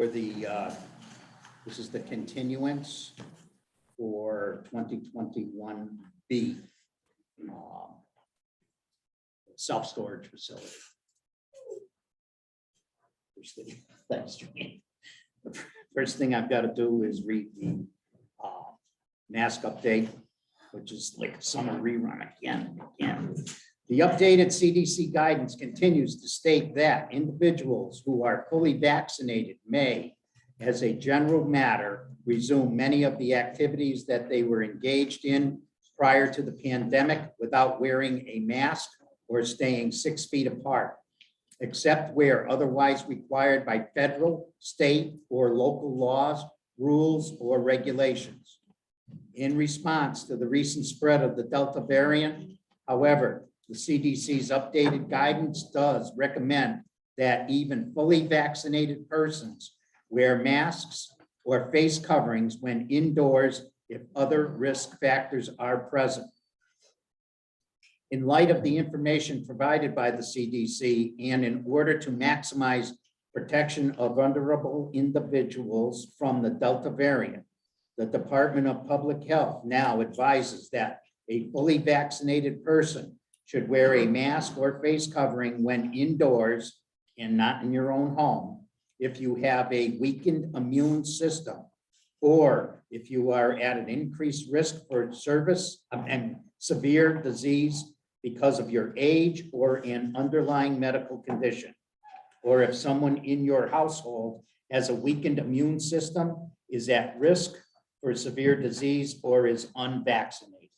for the, this is the continuance for 2021B self-storage facility. Thanks, Jane. The first thing I've got to do is read the mask update, which is like a summer rerun again and again. The updated CDC guidance continues to state that individuals who are fully vaccinated may, as a general matter, resume many of the activities that they were engaged in prior to the pandemic without wearing a mask or staying 6 feet apart, except where otherwise required by federal, state, or local laws, rules, or regulations. In response to the recent spread of the Delta variant, however, the CDC's updated guidance does recommend that even fully vaccinated persons wear masks or face coverings when indoors if other risk factors are present. In light of the information provided by the CDC and in order to maximize protection of vulnerable individuals from the Delta variant, the Department of Public Health now advises that a fully vaccinated person should wear a mask or face covering when indoors and not in your own home if you have a weakened immune system or if you are at an increased risk for service and severe disease because of your age or an underlying medical condition, or if someone in your household has a weakened immune system, is at risk for severe disease, or is unvaccinated.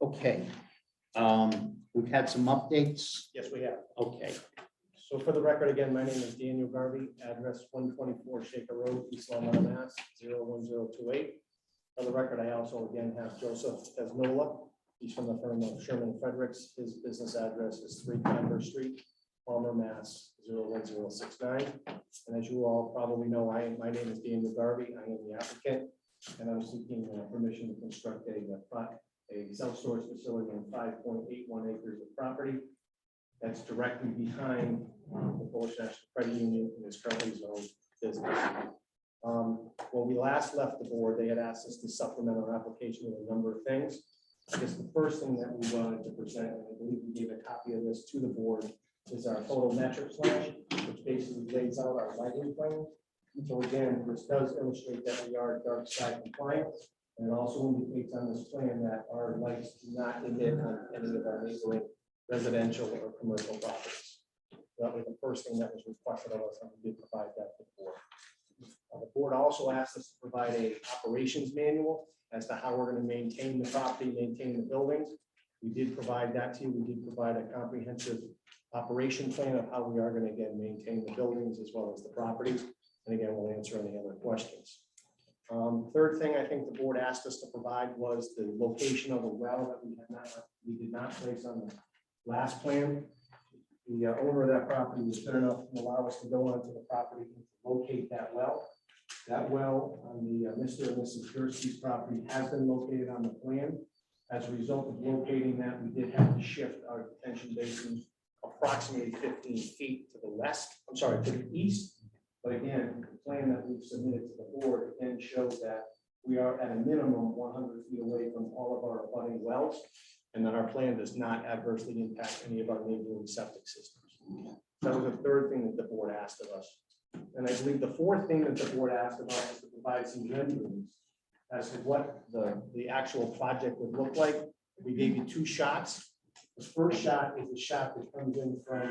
Okay. We've had some updates. Yes, we have. Okay. So for the record, again, my name is Daniel Garvey, address 124 Shaker Road, East Long Meadow, Mass. 01028. For the record, I also again have Joseph Tesnola. He's from the firm of Sherman Fredericks. His business address is 3 Conver Street, Palmer, Mass. 01069. And as you all probably know, my name is Daniel Garvey. I am the applicant, and I'm seeking permission to construct a self-storage facility on 5.81 acres of property that's directly behind the Polish National Credit Union and is currently zoned business. When we last left the board, they had asked us to supplement our application with a number of things. I guess the first thing that we wanted to present, and I believe we gave a copy of this to the board, is our photometric plan, which basically lays out our lighting plan. So again, this does illustrate that we are dark sky compliant, and it also indicates on this plan that our lights do not emit on any of our neighboring residential or commercial properties. That was the first thing that was requested of us, and we did provide that to the board. The board also asked us to provide a operations manual as to how we're going to maintain the property, maintain the buildings. We did provide that to you. We did provide a comprehensive operation plan of how we are going to again maintain the buildings as well as the properties. And again, we'll answer any other questions. Third thing I think the board asked us to provide was the location of the well that we did not place on the last plan. The owner of that property was good enough to allow us to go onto the property and locate that well. That well on the Mr. and Mrs. Gursky's property has been located on the plan. As a result of locating that, we did have to shift our detention basin approximately 15 feet to the west, I'm sorry, to the east. But again, the plan that we've submitted to the board again shows that we are at a minimum 100 feet away from all of our abutting wells, and that our plan does not adversely impact any of our neighboring septic systems. That was the third thing that the board asked of us. And I believe the fourth thing that the board asked of us is to provide some renderings as to what the actual project would look like. We gave you 2 shots. The first shot is the shot that comes in from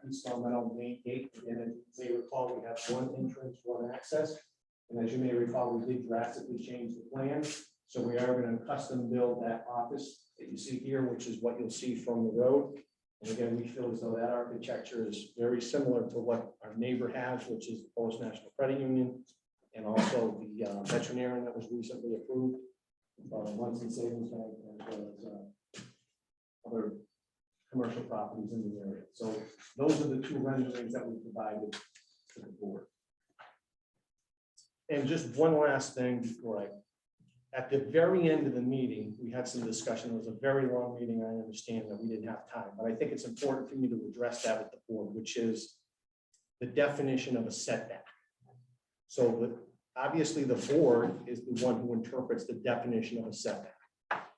the East Long Meadow main gate. And as you may recall, we have 1 entrance, 1 access. And as you may recall, we did drastically change the plan. So we are going to custom build that office that you see here, which is what you'll see from the road. And again, we feel as though that architecture is very similar to what our neighbor has, which is the Polish National Credit Union, and also the veterinarian that was recently approved, Munson Savings Bank, as well as other commercial properties in the area. So those are the 2 renderings that we provided to the board. And just one last thing before I At the very end of the meeting, we had some discussion. It was a very long meeting. I understand that we didn't have time, but I think it's important for me to address that with the board, which is the definition of a setback. So obviously the board is the one who interprets the definition of a setback.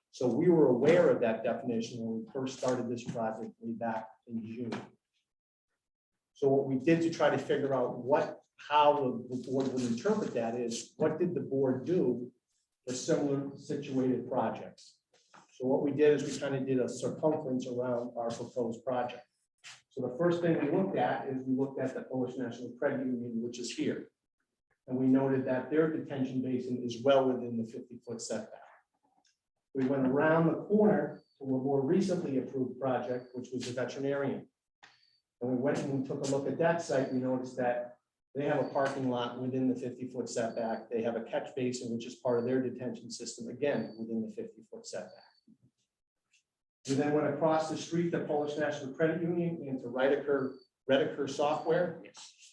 So we were aware of that definition when we first started this project way back in June. So what we did to try to figure out how the board would interpret that is, what did the board do for similar situated projects? So what we did is we kind of did a circumference around our proposed project. So the first thing we looked at is we looked at the Polish National Credit Union, which is here. And we noted that their detention basin is well within the 50-foot setback. We went around the corner to a more recently approved project, which was the veterinarian. And we went and we took a look at that site. We noticed that they have a parking lot within the 50-foot setback. They have a catch basin, which is part of their detention system, again, within the 50-foot setback. We then went across the street to Polish National Credit Union and to Redeker Software.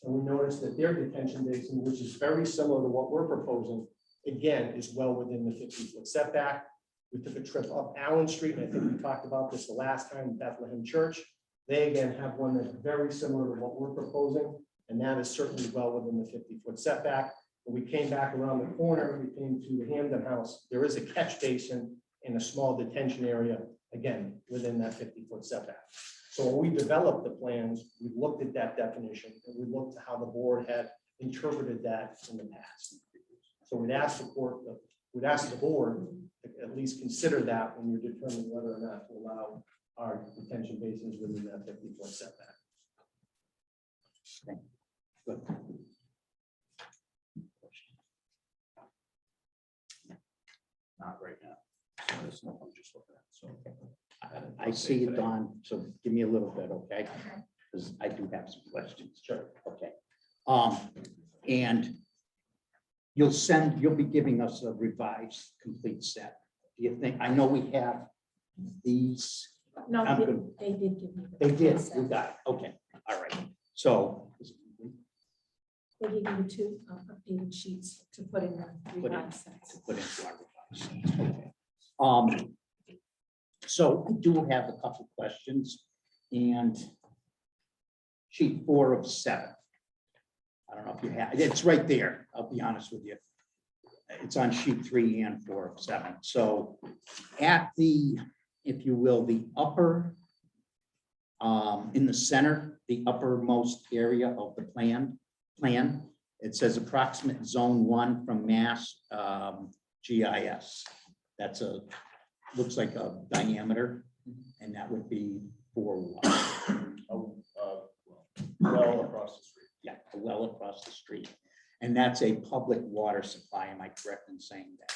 And we noticed that their detention basin, which is very similar to what we're proposing, again, is well within the 50-foot setback. We took a trip up Allen Street, and I think we talked about this the last time, Bethlehem Church. They again have one that's very similar to what we're proposing, and that is certainly well within the 50-foot setback. When we came back around the corner, we came to the Hamden House. There is a catch basin and a small detention area, again, within that 50-foot setback. So when we developed the plans, we looked at that definition and we looked at how the board had interpreted that in the past. So we'd ask the board to at least consider that when you're determining whether or not to allow our detention basins within that 50-foot setback. Good. Not right now. So that's not what I'm just looking at. So I see it, Don, so give me a little bit, okay? Because I do have some questions. Sure. Okay. And you'll be giving us a revised complete set. Do you think, I know we have these. No, I'm they good. they did give me. They did, consent. we got it, okay, all right. So, They gave you two updated sheets to put in the Put in. revised sets. to put into our revised sets, okay. So I do have a couple questions, and sheet 4 of 7. I don't know if you have, it's right there, I'll be honest with you. It's on sheet 3 and 4 of 7. So at the, if you will, the upper, in the center, the uppermost area of the plan, it says approximate zone 1 from Mass GIS. That's looks like a diameter, and that would be 4 well across the street. Yeah, a well across the street. And that's a public water supply. Am I correct in saying that?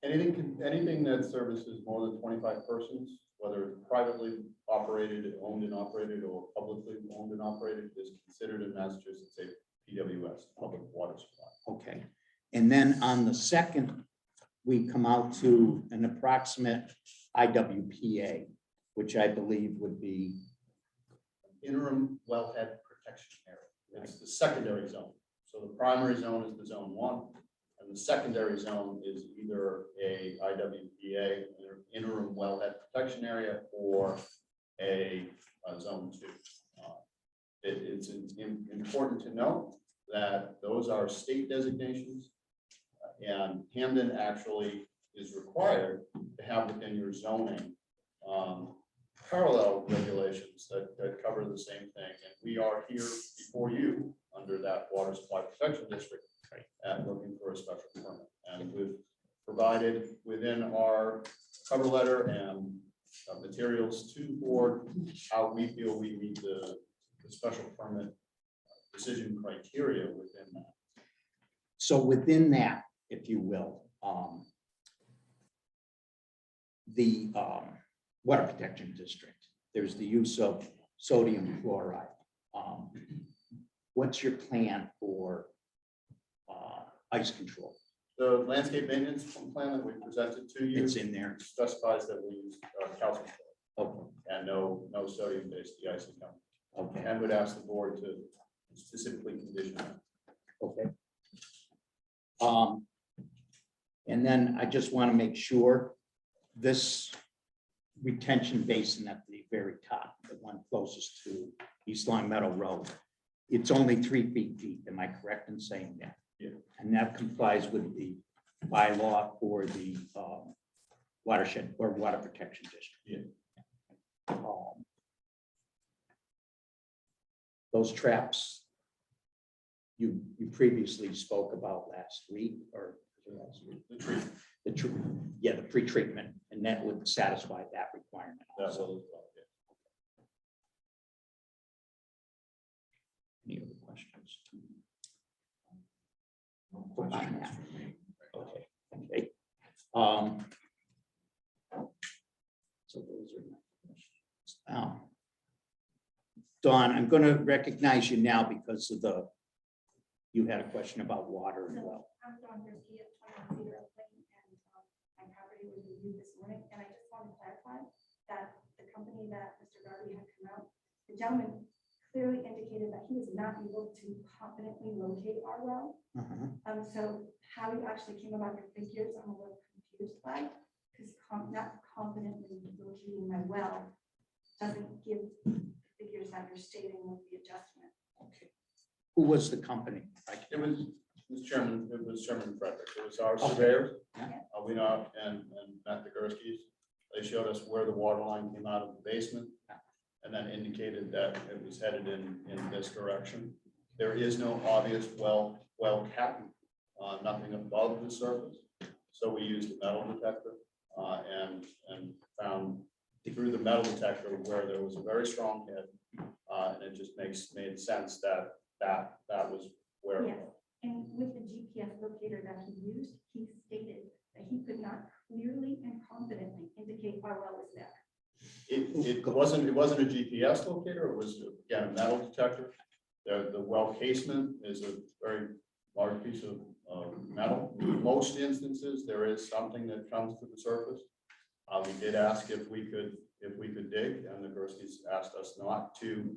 Anything that services more than 25 persons, whether it's privately operated, owned and operated, or publicly owned and operated, is considered in Massachusetts a PWS, public water supply. Okay. And then on the second, we come out to an approximate IWPA, which I believe would be, Interim wellhead protection area. It's the secondary zone. So the primary zone is the zone 1, and the secondary zone is either a IWPA, interim wellhead protection area, or a zone 2. It's important to note that those are state designations, and Hamden actually is required to have within your zoning parallel regulations that cover the same thing. And we are here before you under that water supply protection district and looking for a special permit. And we've provided within our cover letter and materials to the board how we feel we meet the special permit decision criteria within that. so within that, if you will, the water protection district, there's the use of sodium chloride. What's your plan for ice control? The landscape maintenance plan that we presented to you It's in there. specifies that we use calcium Okay, and no sodium-based de-icing chemical. okay, And would ask the board to specifically condition that. okay. And then I just want to make sure this retention basin at the very top, the one closest to East Long Meadow Road, it's only 3 feet deep. Am I correct in saying that? Yeah. And that complies with the bylaw for the watershed or water protection district. Yeah. Those traps you previously spoke about last week or last week. The tree, The pre-treatment, and that would satisfy that requirement. that also. will, Any other questions? yeah. Okay, okay. So those are my questions. Dawn, I'm going to recognize you now because of you had a question about water and well. I'm Dawn Brisky at 21 Cedar Oak Lane, and my property was reviewed this morning, and I just want to clarify that the company that Mr. Garvey had come out, the gentleman clearly indicated that he was not able to confidently locate our well. So how you actually came about your figures, I'm a little confused by, because not confidently locating my well doesn't give figures that you're stating with the adjustment. Okay. Who was the company? It was, Mr. Chairman, it was Chairman Frederick. It was our Okay. surveyors. Yeah. We went out and met the Gursky's. They showed us where the water line came out of the basement and then indicated that it was headed in this direction. There is no obvious well cap, nothing above the surface. So we used a metal detector and found through the metal detector where there was a very strong hit. And it just made sense that was where. Yes, and with the GPS locator that he used, he stated that he could not clearly and confidently indicate our well was there. It wasn't a GPS locator. It was, again, a metal detector. The well casement is a very large piece of metal. In most instances, there is something that comes to the surface. We did ask if we could dig, and the Gursky's asked us not to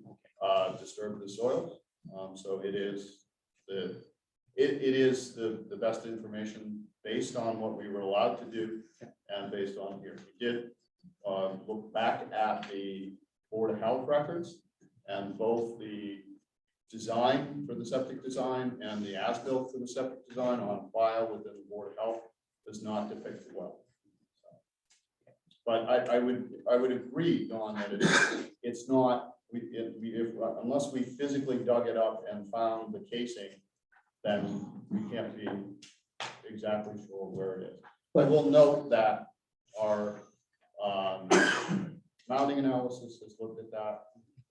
disturb the soils. So it is the best information based on what we were allowed to do and based on here. We did look back at the Board of Health records, and both the design for the septic design and the as-built for the septic design on file within the Board of Health does not depict the well. But I would agree, Dawn, that it's not, unless we physically dug it up and found the casing, then we can't be exactly sure where it is. But we'll note that our mounting analysis has looked at that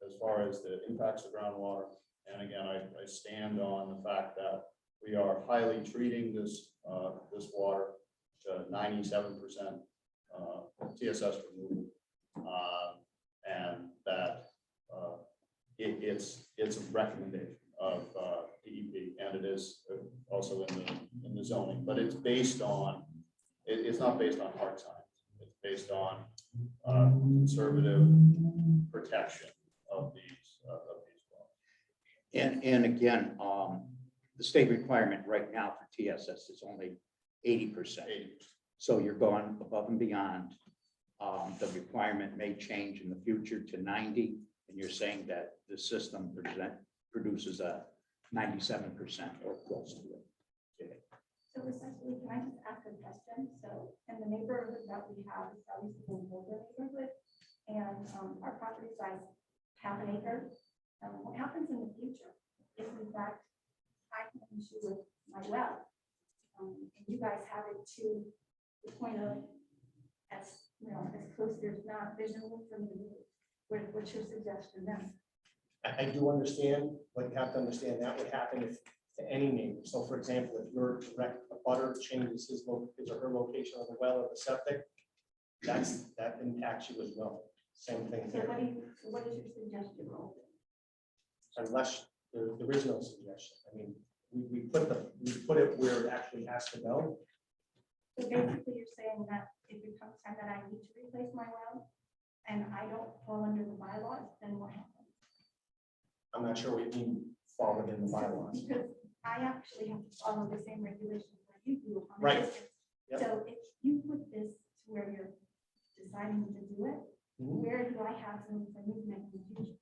as far as the impacts of groundwater. And again, I stand on the fact that we are highly treating this water to 97% TSS removal, and that it's a recommendation of DEP, and it is also in the zoning, but it's based on it's not based on hard science. It's based on conservative protection of these wells. And again, the state requirement right now for TSS is only 80%. So you're going above and beyond. The requirement may change in the future to 90, and you're saying that the system produces a 97% or close to it. Okay. So essentially, can I just ask a question? So in the neighborhood that we have, it's obviously an older neighborhood, and our property size, half an acre. What happens in the future if in fact I have an issue with my well? And you guys have it to the point of as close, there's no room for me to move. What's your suggestion then? I do understand, but you have to understand that would happen if to any neighbor. So for example, if your direct abutter changes his or her location of the well or the septic, that impacts you as well. Same thing So here. what is your suggestion? Unless there is no suggestion. I mean, we put it where it actually has to go. So basically, you're saying that if it comes time that I need to replace my well and I don't fall under the bylaws, then what happens? I'm not sure what you mean fall within the bylaws. Because I actually have to follow the same regulations that you do on the Right. distance. Yep. So if you put this to where you're deciding to do it, Mhm. where do I have room for movement in the future?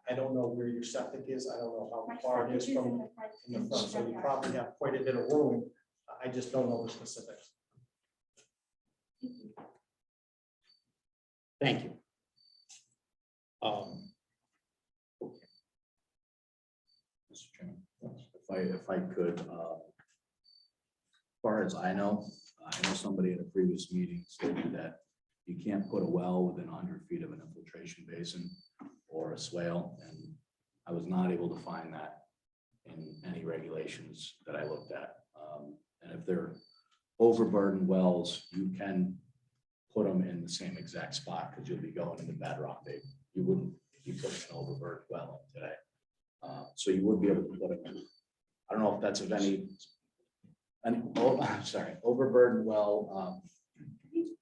I don't know where your septic is. I don't know how My far it septic is from in the front. in the front, so you probably have quite a bit of room. I just don't know the specifics. Thank you. Mr. Chairman, if I could, as far as I know somebody at a previous meeting stated that you can't put a well within 100 feet of an infiltration basin or a swale, and I was not able to find that in any regulations that I looked at. And if they're overburdened wells, you can put them in the same exact spot because you'll be going into bedrock. You wouldn't be putting an overburdened well in today. So you would be able to put it in. I don't know if that's of any, I'm sorry, overburdened well.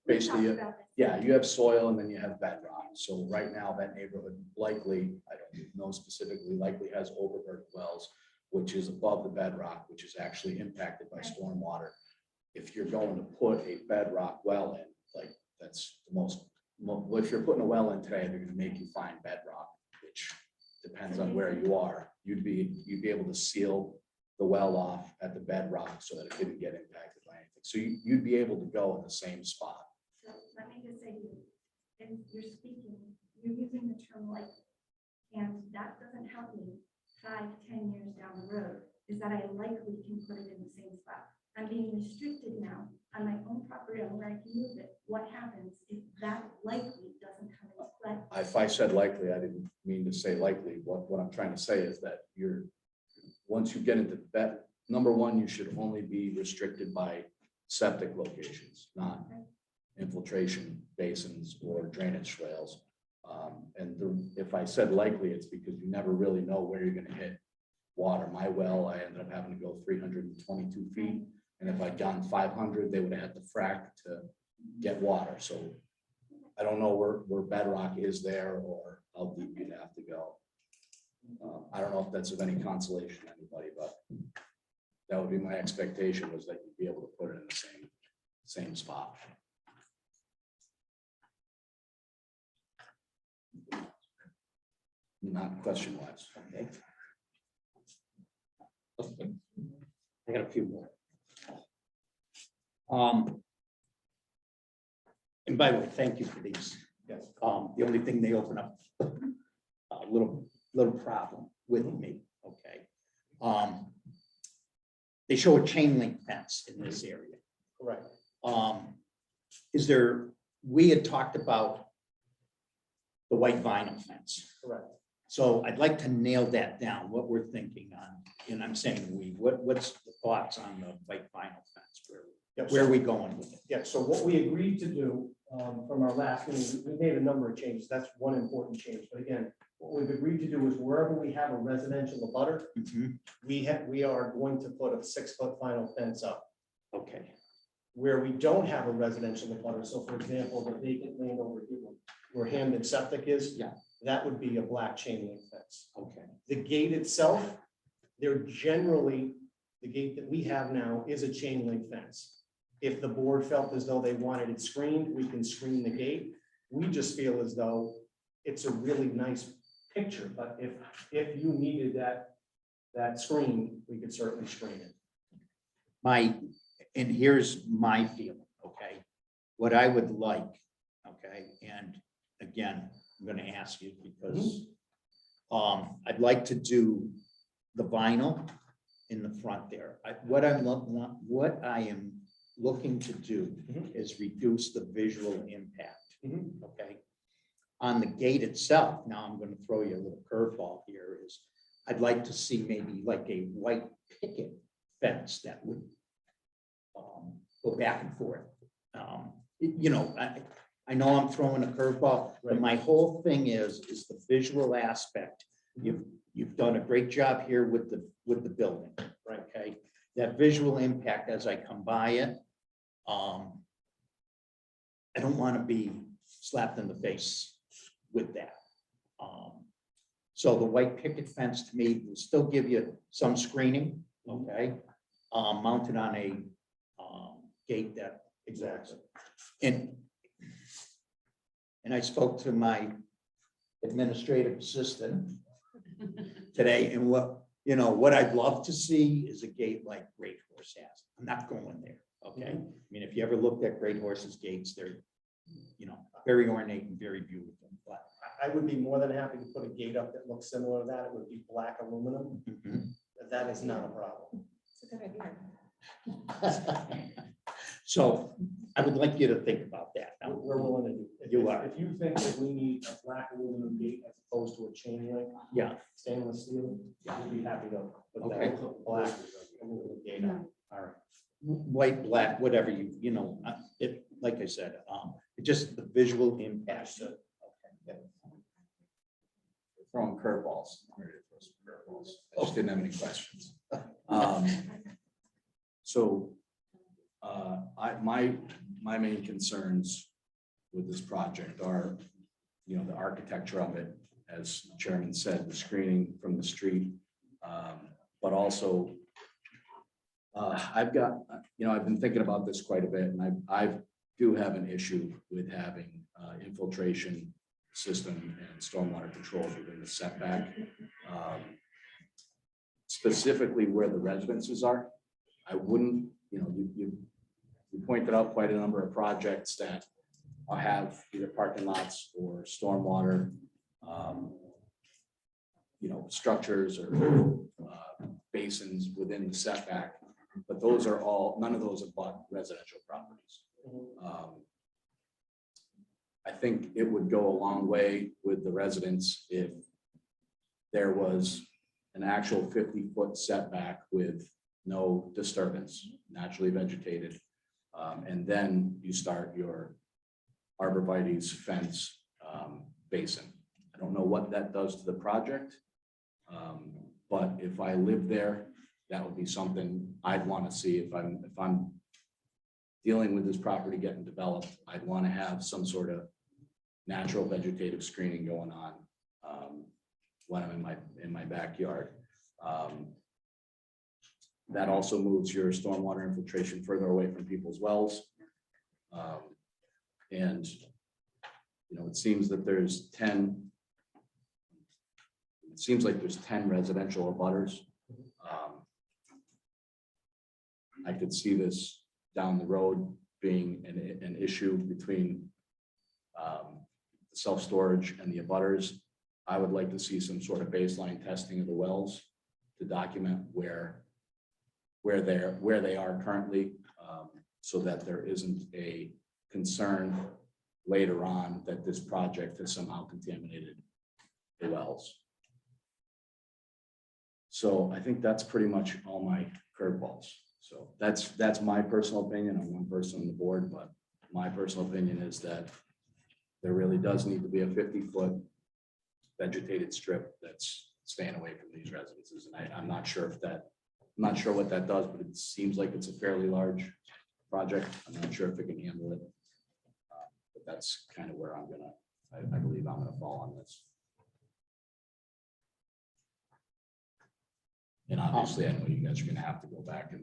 Basically, Talked about this. yeah, you have soil and then you have bedrock. So right now that neighborhood likely, I don't know specifically, likely has overburdened wells, which is above the bedrock, which is actually impacted by stormwater. If you're going to put a bedrock well in, like that's the most, if you're putting a well in today, they're gonna make you find bedrock, which depends on where you are. You'd be able to seal the well off at the bedrock so that it didn't get impacted by anything. So you'd be able to go in the same spot. So let me just say, to you, and you're speaking, you're using the term like, and that doesn't help me 5, 10 years down the road, is that I likely can put it in the same spot. I'm being restricted now on my own property on where I can move it. What happens if that likely doesn't come into play? If I said likely, I didn't mean to say likely. What I'm trying to say is that once you get into that, number one, you should only be restricted by septic locations, not infiltration basins or drainage swales. If I said likely, it's because you never really know where you're gonna hit water. My well, I ended up having to go 322 feet. And if I'd gone 500, they would have had to frack to get water. So I don't know where bedrock is there or how deep you'd have to go. I don't know if that's of any consolation to anybody, but that would be my expectation, was that you'd be able to put it in the same spot. Not question wise. Okay. Okay. I got a few more. And by the way, thank you for these. Yes. The only thing they open up a little problem with me, okay? They show a chain link fence in this area. Correct. We had talked about the white vinyl fence. Correct. So I'd like to nail that down, what we're thinking on, and I'm saying what's the thoughts on the white vinyl fence? Yep. Where are we going with it? Yeah, so what we agreed to do from our last meeting, we made a number of changes. That's one important change. But again, what we've agreed to do is wherever we have a residential abutter, we are going to put a 6-foot vinyl fence up. Okay, Where we don't have a residential abutter, so for example, the vacant land over here where Hamden Septic is, Yeah. that would be a black chain link fence. okay, The gate itself, they're generally, the gate that we have now is a chain link fence. If the board felt as though they wanted it screened, we can screen the gate. We just feel as though it's a really nice picture, but if you needed that screen, we could certainly screen it. and here's my feeling, okay? What I would like, okay, and again, I'm gonna ask you because I'd like to do the vinyl in the front there. What I am looking to do is reduce the visual impact, okay? On the gate itself, now I'm gonna throw you a little curveball here, is I'd like to see maybe like a white picket fence that would go back and forth. I know I'm throwing a curveball, but Right. my whole thing is the visual aspect. You've done a great job here with the building. Right. Okay, that visual impact as I come by it. I don't want to be slapped in the face with that. So the white picket fence to me will still give you some screening, okay? Mounted on a gate that. Exactly. And I spoke to my administrative assistant today, and what I'd love to see is a gate like Great Horse has. I'm not going there, okay? I mean, if you ever looked at Great Horse's gates, they're, very ornate and very beautiful, but. I would be more than happy to put a gate up that looks similar to that. It would be black aluminum. That is not a problem. It's a good idea. So I would like you to think about that. Now, We're willing to do. You are. If you think that we need a black aluminum gate as opposed to a chain link, yeah, stainless steel, we'd be happy to put Okay. that black aluminum gate up. all right. White, black, whatever like I said, it just the visual impact. Throwing curveballs. I'm ready to throw some curveballs. I just didn't have any questions. So my main concerns with this project are, the architecture of it, as the chairman said, the screening from the street. But also, I've been thinking about this quite a bit, and I do have an issue with having infiltration system and stormwater control within the setback. Specifically where the residences are. I wouldn't, you pointed out quite a number of projects that have either parking lots or stormwater, structures or basins within the setback, but none of those are residential properties. I think it would go a long way with the residents if there was an actual 50-foot setback with no disturbance, naturally vegetated. And then you start your arborvitae's fence basin. I don't know what that does to the project. But if I live there, that would be something I'd want to see if I'm dealing with this property getting developed. I'd want to have some sort of natural vegetative screening going on when I'm in my backyard. That also moves your stormwater infiltration further away from people's wells. And it seems that there's 10. It seems like there's 10 residential abutters. I could see this down the road being an issue between self-storage and the abutters. I would like to see some sort of baseline testing of the wells to document where they are currently, so that there isn't a concern later on that this project has somehow contaminated the wells. So I think that's pretty much all my curveballs. So that's my personal opinion. I'm one person on the board, but my personal opinion is that there really does need to be a 50-foot vegetated strip that's staying away from these residences. And I'm not sure what that does, but it seems like it's a fairly large project. I'm not sure if it can handle it. But that's kind of where I believe I'm gonna fall on this. And obviously, I know you guys are gonna have to go back and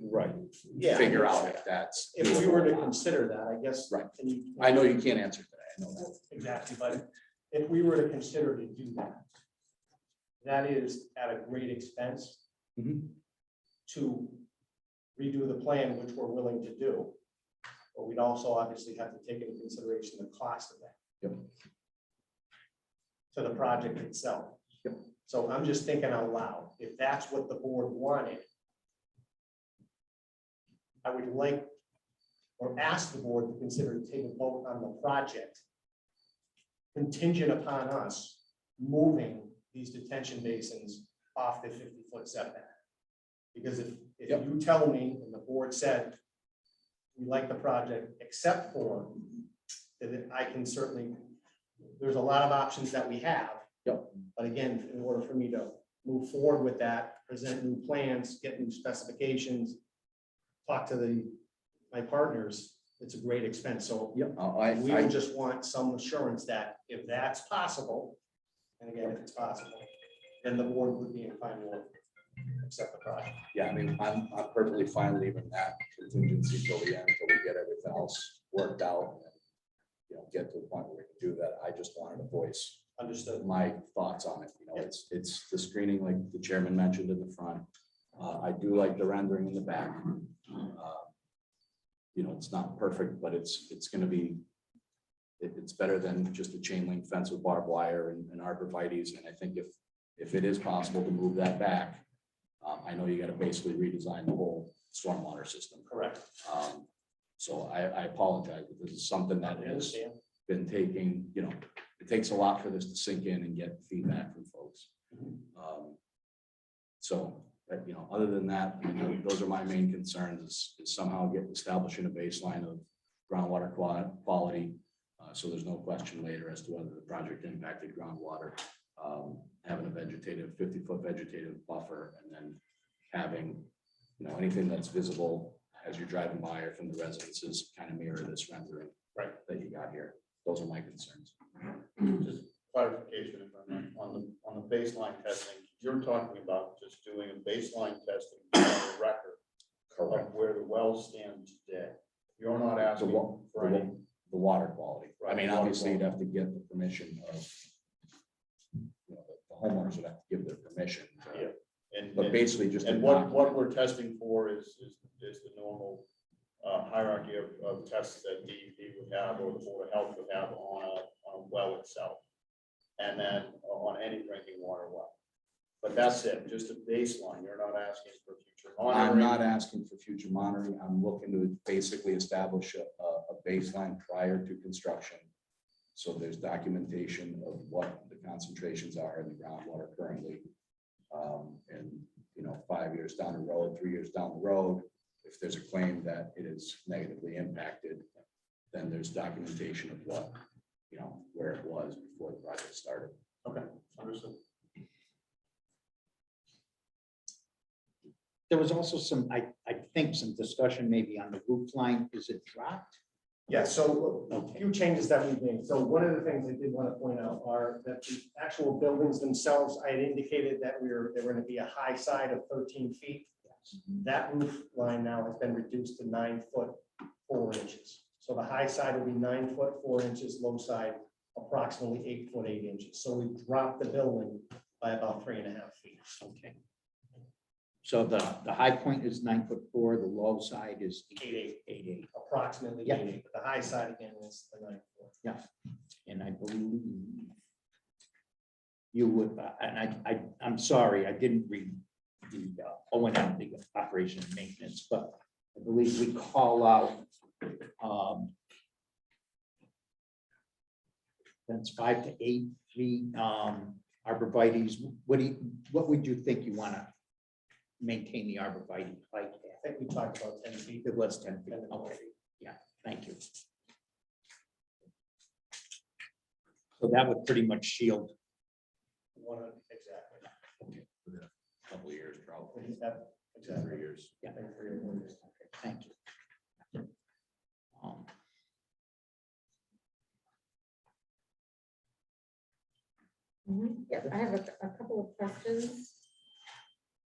Yeah. figure out if that's. If we were to consider that, I guess. Right. can you- I know you can't answer today. I know that. Exactly, but if we were to consider to do that, that is at a great expense Mhm. to redo the plan, which we're willing to do. But we'd also obviously have to take into consideration the cost of that. Yep. To the project itself. Yep. So I'm just thinking out loud, if that's what the board wanted, I would like or ask the board to consider taking a vote on the project contingent upon us moving these detention basins off the 50-foot setback. Because if Yep. you tell me and the board said, we like the project except for, that I can certainly, there's a lot of options that we have. Yep. But again, in order for me to move forward with that, present new plans, get new specifications, talk to my partners, it's a great expense. So Yep. we would just want some assurance that if that's possible, and again, if it's possible, then the board would be in fine order. accept the project. Yeah, I mean, I'm perfectly fine leaving that contingency till the end, till we get everything else worked out. And you know, get to the point where we can do that. I just wanted to voice Understood. my thoughts on it. You know, it's the screening, like the chairman mentioned in the front. I do like the rendering in the back. You know, it's not perfect, but it's gonna be, it's better than just a chain link fence with barbed wire and arborvitae's. And I think if it is possible to move that back, I know you gotta basically redesign the whole stormwater system. Correct. So I apologize, but this is something that I has understand. been taking, you know, it takes a lot for this to sink in and get feedback from folks. So, you know, other than that, I mean, those are my main concerns is somehow establishing a baseline of groundwater quality. So there's no question later as to whether the project impacted groundwater. Having a 50-foot vegetative buffer, and then having, you know, anything that's visible as you're driving by or from the residences kind of mirror this rendering Right. that you got here. Those are my concerns. Just clarification, if I'm not, on the baseline testing, you're talking about just doing a baseline testing on the record of where the wells stand today. You're not asking for any. The water quality. I mean, Right, water obviously you'd have to get the permission of, you know, the homeowners would have to give their permission. Yeah. And, But basically just. and what we're testing for is the normal hierarchy of tests that DEP would have or the Board of Health would have on a well itself. And then on any drinking water well. But that's it, just a baseline. You're not asking for future monitoring. I'm not asking for future monitoring. I'm looking to basically establish a baseline prior to construction. So there's documentation of what the concentrations are in the groundwater currently. And, you know, 5 years down the road, 3 years down the road, if there's a claim that it is negatively impacted, then there's documentation of what, you know, where it was before the project started. Okay, understood. There was also some, I think some discussion maybe on the roof line. Is it dropped? Yeah, so a few changes that we've made. So one of the things I did want to point out are that the actual buildings themselves, I had indicated that they're going to be a high side of 13 feet. That roof line now has been reduced to 9 foot 4 inches. So the high side will be 9 foot 4 inches, low side approximately 8 foot 8 inches. So we dropped the building by about 3.5 feet. Okay. So the high point is 9'4", the low side is 8'8", approximately Yeah. 8'8", but the high side again is the 9 foot. Yeah, and I believe you would, and I'm sorry, I didn't read the O&M, the operation and maintenance, but I believe we call out that's 5 to 8 feet, arborvitae's. What would you think you want to maintain the arborvitae height at? I think we talked about 10 feet. It was 10 feet. 10 to 12 Okay, feet. thank you. So that would pretty much shield. Exactly. Couple of years, probably Exactly. 3 years. Yeah. 3 or 4 years. Thank you. Yeah, I have a couple of questions.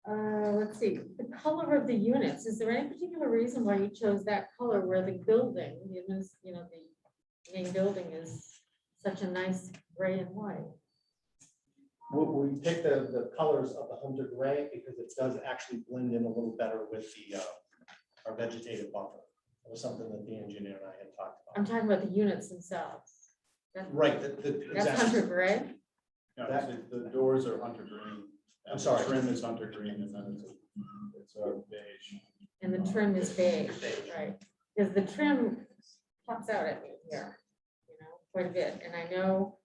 Let's see, the color of the units, is there any particular reason why you chose that color where the building, you know, the main building is such a nice gray and white? We picked the colors of the hunter gray because it does actually blend in a little better with the our vegetative buffer. It was something that the engineer and I had talked I'm about. talking about the units themselves. Right, That's exactly. hunter gray? No, the doors are hunter green. I'm sorry. The trim is hunter green, and then it's a beige. And the trim is beige, right? Because the trim pops out at me here, you know, quite a bit. And I know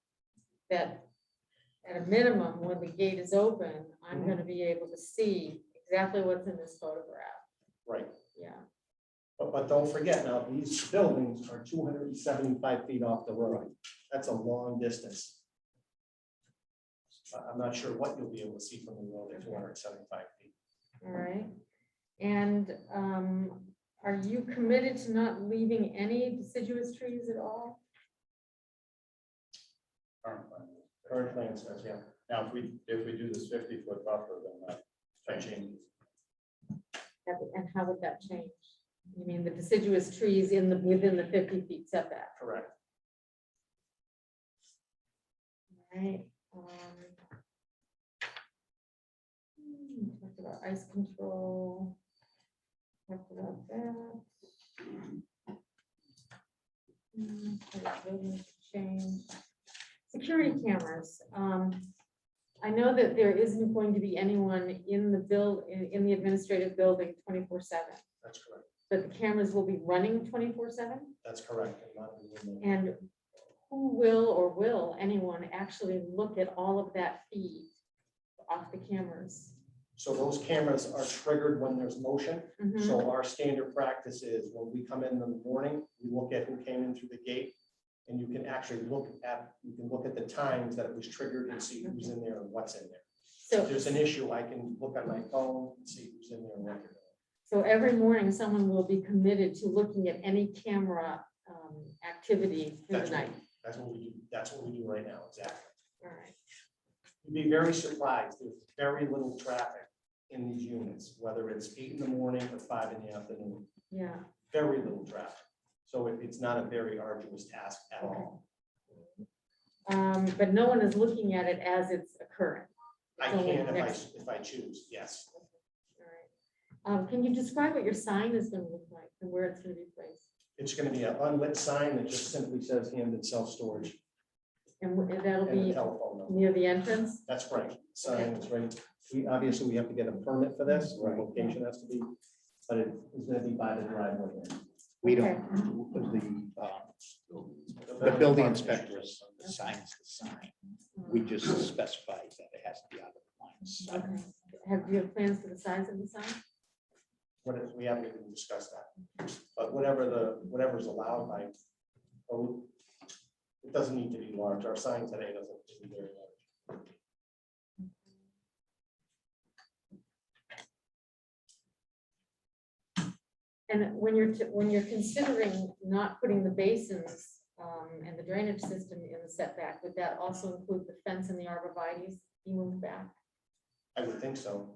that at a minimum, when the gate is open, I'm going to be able to see exactly what's in this photograph. Right, Yeah. but don't forget now, these buildings are 275 feet off the road. That's a long distance. I'm not sure what you'll be able to see from the road at 275 feet. All right. And are you committed to not leaving any deciduous trees at all? Current plan. Current plan says, yeah. Now, if we do this 50-foot buffer, then that That changes. And how would that change? You mean the deciduous trees within the 50 feet setback, Correct. right? Talked about ice control. Talked about that. Building change. Security cameras. I know that there isn't going to be anyone in the administrative building 24/7, That's correct. but the cameras will be running 24/7? That's correct. And not in the- And who will anyone actually look at all of that feed off the cameras? So those cameras are triggered when there's motion. Mhm. So our standard practice is when we come in the morning, we look at who came in through the gate. And you can actually look at the times that it was triggered and see who's in there and what's in there. So, If there's an issue, I can look at my phone and see who's in there and what they're doing. so every morning, someone will be committed to looking at any camera activity through the That's night. That's what we do. That's what we do right now. Exactly. All right. You'd be very surprised. There's very little traffic in these units, whether it's 8 in the morning or 5 in the afternoon. Yeah. Very little traffic. So it's not a very arduous task at all. But no one is looking at it as it's occurring. I It's only can next- if I choose, yes. All right. Can you describe what your sign is going to look like and where it's going to be placed? It's going to be an unlit sign that just simply says handed self-storage And that'll and a be telephone number. near the entrance? That's right. Sign is right. Obviously, we have to get a permit for this, the location has to be, but it is going to be by the driveway. We don't, the building inspector assigns the sign. We just specify that it has to be out of compliance. Okay. Do you have plans for the size of the sign? We haven't even discussed that. But whatever's allowed by code, it doesn't need to be large. Our sign today doesn't need to be very large. And when you're considering not putting the basins and the drainage system in the setback, would that also include the fence and the arborvitae's be moved back? I would think so.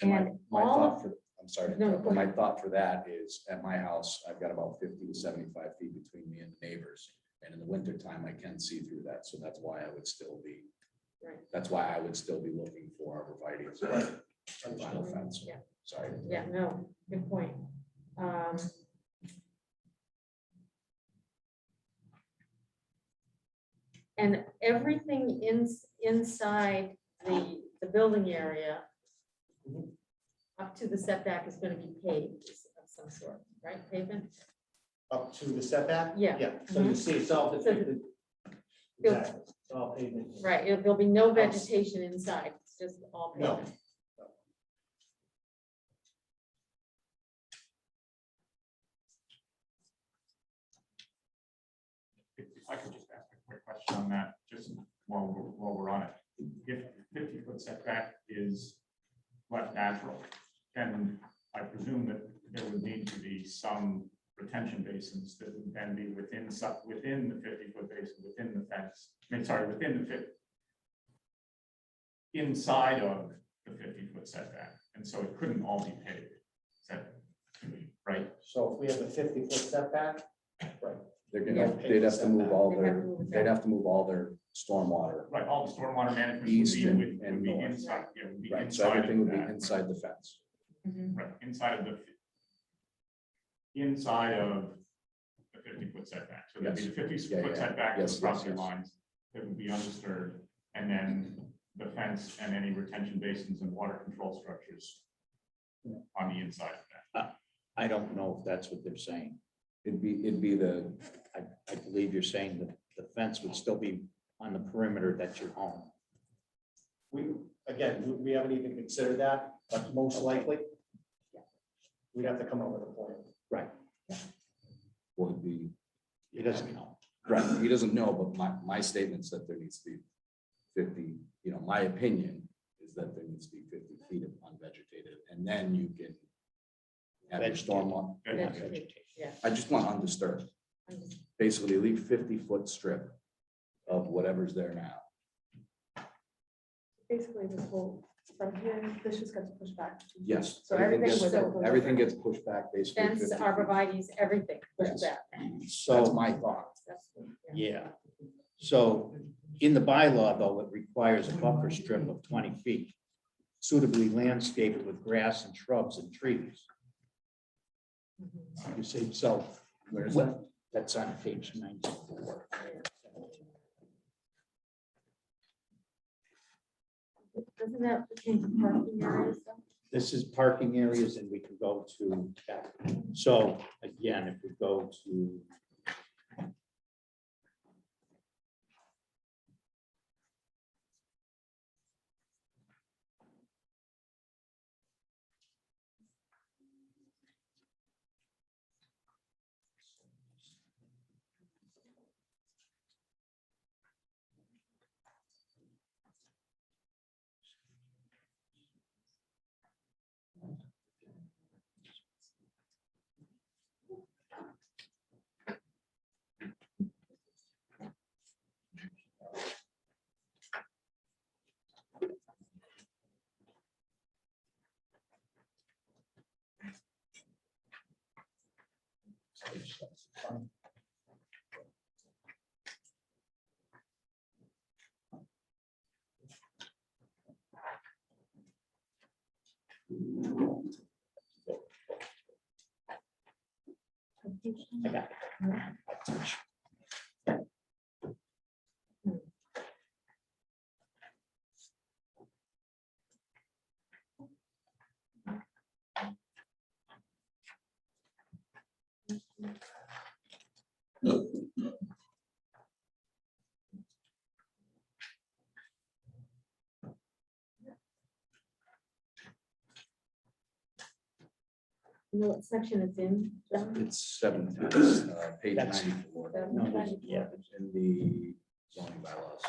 And My all thought of, for, I'm sorry, to No, interrupt, go but my thought for that is, at my house, I've got about 50 to 75 feet between me and the neighbors. And in the winter time, I can see through that, so that's why I would still be, Right. that's why I would still be looking for arborvitae's and vinyl fence. Yeah. Sorry. Yeah, no, good point. And everything inside the building area up to the setback is going to be paved of some sort, right? Pavement? Up to the setback? Yeah. Yeah, so you see it's all depicted. So- Exactly, it's all pavement. Right, there'll be no vegetation inside, it's just all No. pavement. If I could just ask a quick question on that, just while we're on it. If 50-foot setback is left natural, then I presume that there would need to be some retention basins that would then be within the 50-foot basin, within the fence, within the 50, inside of the 50-foot setback. And so it couldn't all be paved. Is that right? So if we have a 50-foot setback, right, They're Yeah. gonna, they'd have to move all They'd have their, to move it they'd back. have to move all their stormwater. Right, all the stormwater management East would and be north. inside, yeah, would be Right, so inside everything of would be that. inside the fence. Mhm. Right, inside of the 50-foot setback. So that'd be the 50-foot Yeah. setback to Yes, the property yes. lines that would be undisturbed. And then the fence and any retention basins and water control structures on the inside of that. I don't know if that's what they're saying. It'd be the, I believe you're saying that the fence would still be on the perimeter that's your home. we haven't even considered that, but most likely, we'd have to come up with a plan. would be, He doesn't know. right, he doesn't know, but my statement's that there needs to be 50, my opinion is that there needs to be 50 feet of unvegetated, and then you can have your stormwater. Vegetation, yeah. I just want undisturbed, I'm just- basically leave 50-foot strip of whatever's there now. basically this whole, from here, this just gets pushed back. Yes. So everything gets- was over. Everything gets pushed back basically. Fence, 50 feet. arborvitae's, everything, push Yes. back. That's So, my thought. That's- yeah. So in the bylaw, though, it requires a buffer strip of 20 feet, suitably landscaped with grass and shrubs and trees. Mhm. You see, so Where's what- that? that's on page 94. Doesn't that pertain to parking areas though? This is parking areas and we can go to, so again, if we go to. I got it. You know what section it's in? John? It's 17, it's, page That's- 94. No, there's- yeah, It's in the zoning bylaws.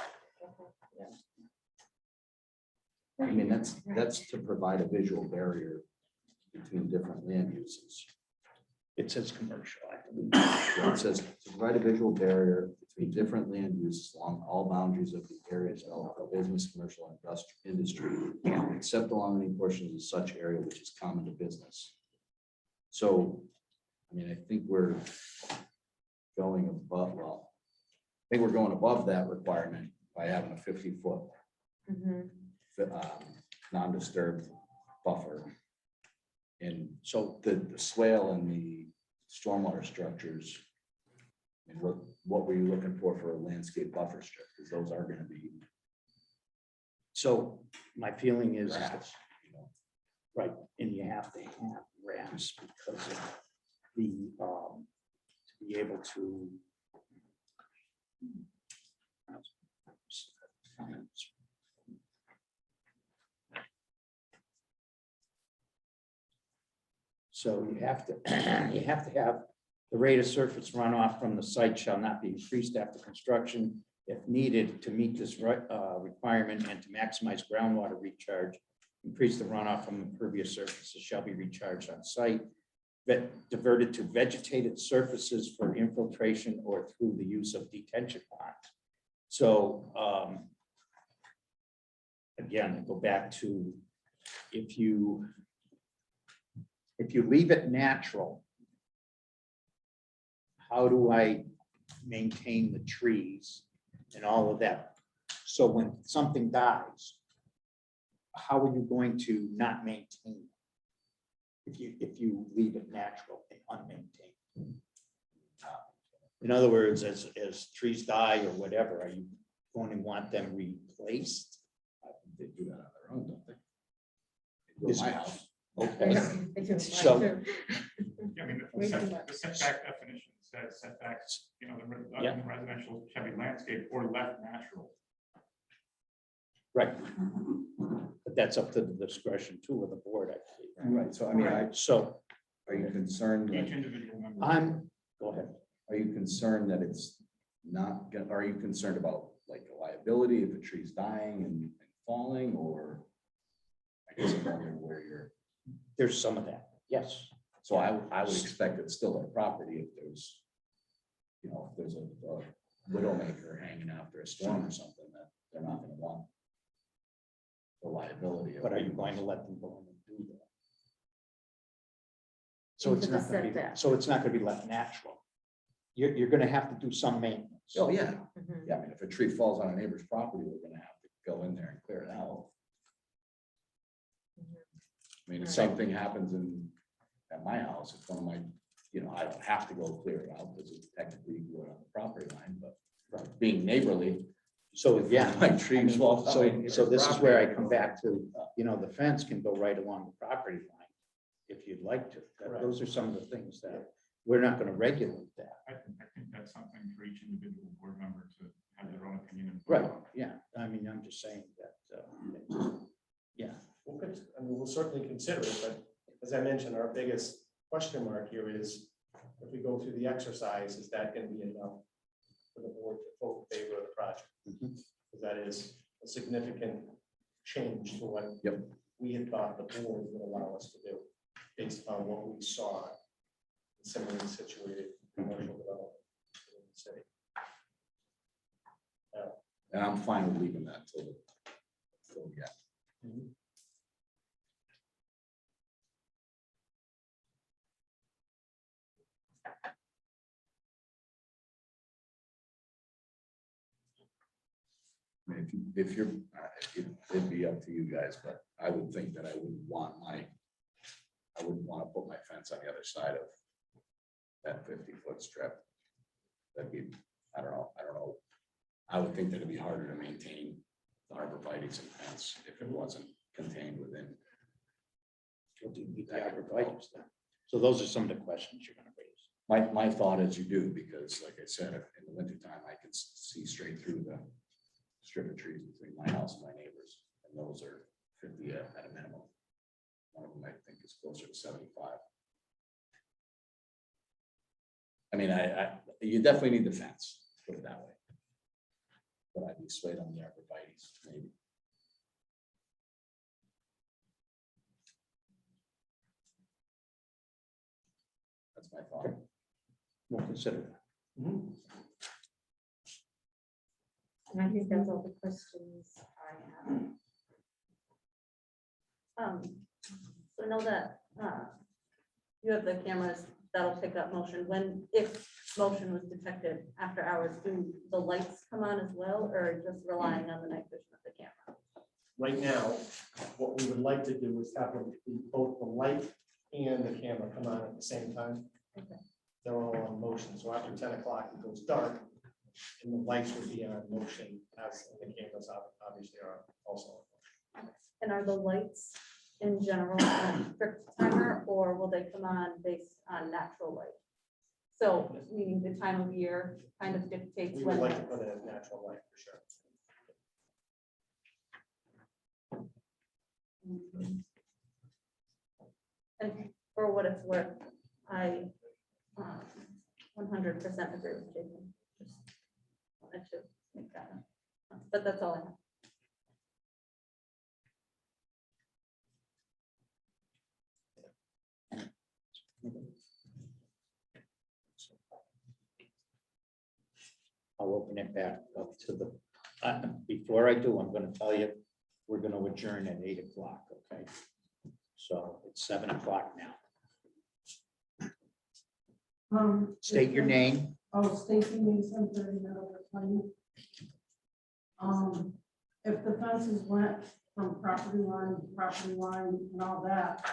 I mean, that's to provide a visual barrier between different land uses. it says commercial, I believe. Yeah, it says to provide a visual barrier between different land uses along all boundaries of the areas of business, commercial, and industry, except along any portions of such area which is common to business. So, I mean, I think we're going above, well, I think we're going above that requirement by having a 50-foot Mhm. non-disturbed buffer. And So the swale and the stormwater structures. And what were you looking for a landscape buffer strip? Because those are gonna be So my feeling is, grass, you know. right, and you have to have grass because of the, to be able to. So you have to, you have to have the rate of surface runoff from the site shall not be increased after construction if needed to meet this requirement and to maximize groundwater recharge. Increase the runoff from impervious surfaces shall be recharged on site, diverted to vegetated surfaces for infiltration or through the use of detention ponds. So again, I go back to if you leave it natural, how do I maintain the trees and all of that? So when something dies, how are you going to not maintain it if you leave it natural and unmaintained? In other words, as trees die or whatever, are you going to want them replaced? I think they do that on their own, don't they? They do at my house. Okay, They do it So- right too. Yeah, I mean, Way too the much. setback definition says setbacks, you know, the Yeah. residential shall be landscape or left natural. right. But that's up to the discretion too of the board, I believe. Right, so I mean, So are you concerned, Each that- individual member. go ahead. are you concerned that it's not, are you concerned about like the liability if a tree's dying and falling, or? I guess I'm wondering where you're, There's some of that, yes. so I would expect it's still their property if there's, you know, if there's a widowmaker hanging after a storm or something that they're not gonna want the liability. of But are you it. going to let them go in and do that? So it's Into the not gonna be, setback. so it's not gonna be left natural. You're gonna have to do some maintenance. Oh, yeah. Mhm. Yeah, I mean, if a tree falls on a neighbor's property, we're gonna have to go in there and clear it out. I mean, the same thing happens at my house. It's one of my, I don't have to go clear it out because it's technically good on the property line, but being neighborly. So, yeah. My I trees mean, fall. on my So neighbor's this is where I property. come back to, the fence can go right along the property line if you'd like to. Those are some of the things that we're not gonna regulate that. I think that's something for each individual board member to have their own opinion. and- Right, yeah. I mean, I'm just saying that, yeah. We'll certainly consider it, but as I mentioned, our biggest question mark here is if we go through the exercise, is that going to be enough for the board to vote in favor of the project? Mhm. Because that is a significant change to what Yep. we had thought the board would allow us to do based on what we saw in similarly situated commercial development in the city. And I'm fine with leaving that till yeah. I mean, if you're, it'd be up to you guys, but I would think that I wouldn't want to put my fence on the other side of that 50-foot strip. That'd be, I don't know. I would think that it'd be harder to maintain the arborvitae's and fence if it wasn't contained within. What do you need the arborvitae's then? So those are some of the questions you're gonna raise. My thought is you do, because like I said, if in the wintertime, I can see straight through the strip of trees between my house and my neighbors, and those are 50 at a minimum. One of them I think is closer to 75. I mean, you definitely need the fence, put it that way. But I'd be swayed on the arborvitae's, maybe. That's my thought. We'll consider that. And I think that's all the questions I have. So know that you have the cameras that'll pick up motion. If motion was detected after hours, do the lights come on as well, or just relying on the night vision of the camera? Right now, what we would like to do is have both the light and the camera come on at the same time. Okay. They're all on motion, so after 10 o'clock, it goes dark, and the lights would be on motion, as the cameras obviously are also on motion. And are the lights in general on strict timer, or will they come on based on natural light? So meaning the time of year kind of dictates We when. would like to put it as natural light for sure. And for what it's worth, I 100% agree with Jason. Just wanted to make that, but that's all I have. I'll open it back up to the, before I do, I'm gonna tell you, we're gonna adjourn at 8 o'clock, okay? So it's 7 o'clock now. State your name. Oh, Stacy Mason, 30 Meadowbrook Lane. If the fences went from property line to property line and all that,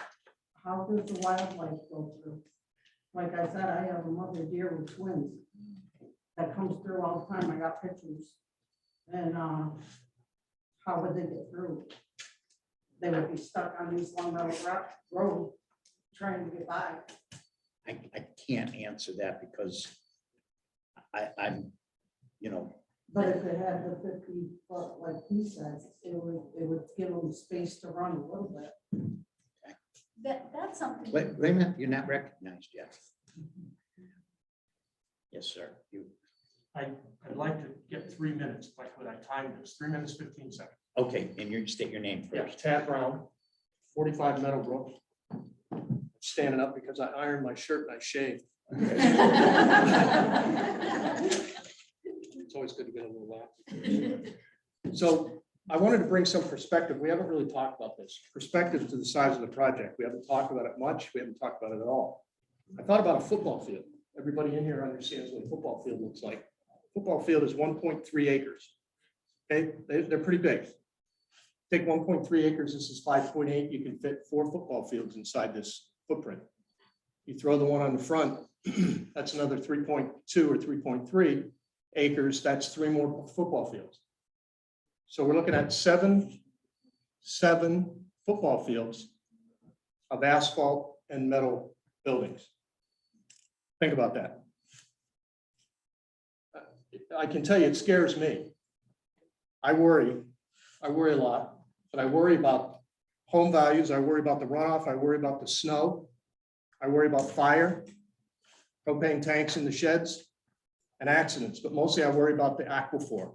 how does the wildlife go through? Like I said, I have a mother deer with twins that comes through all the time. I got pictures. And how would they get through? They would be stuck on East Long Meadow Road trying to get by. I can't answer that because I'm, But if it had the 50-foot, like he says, it would give them space to run a little bit. That's something. wait a minute, you're not recognized yet. Yes, sir. I'd like to get 3 minutes, like what I timed this, 3 minutes, 15 seconds. Okay, and you state your name Yeah, first. Tad Brown, 45 Meadowbrook. Standing up because I ironed my shirt and I shaved. It's always good to get a little laugh. So I wanted to bring some perspective. We haven't really talked about this. Perspective to the size of the project. We haven't talked about it much. We haven't talked about it at all. I thought about a football field. Everybody in here understands what a football field looks like. Football field is 1.3 acres. Okay, they're pretty big. Take 1.3 acres, this is 5.8. You can fit 4 football fields inside this footprint. You throw the one on the front, that's another 3.2 or 3.3 acres. That's 3 more football fields. So we're looking at seven football fields of asphalt and metal buildings. Think about that. I can tell you, it scares me. I worry a lot, but I worry about home values. I worry about the runoff. I worry about the snow. I worry about fire, propane tanks in the sheds, and accidents, but mostly I worry about the aquifer.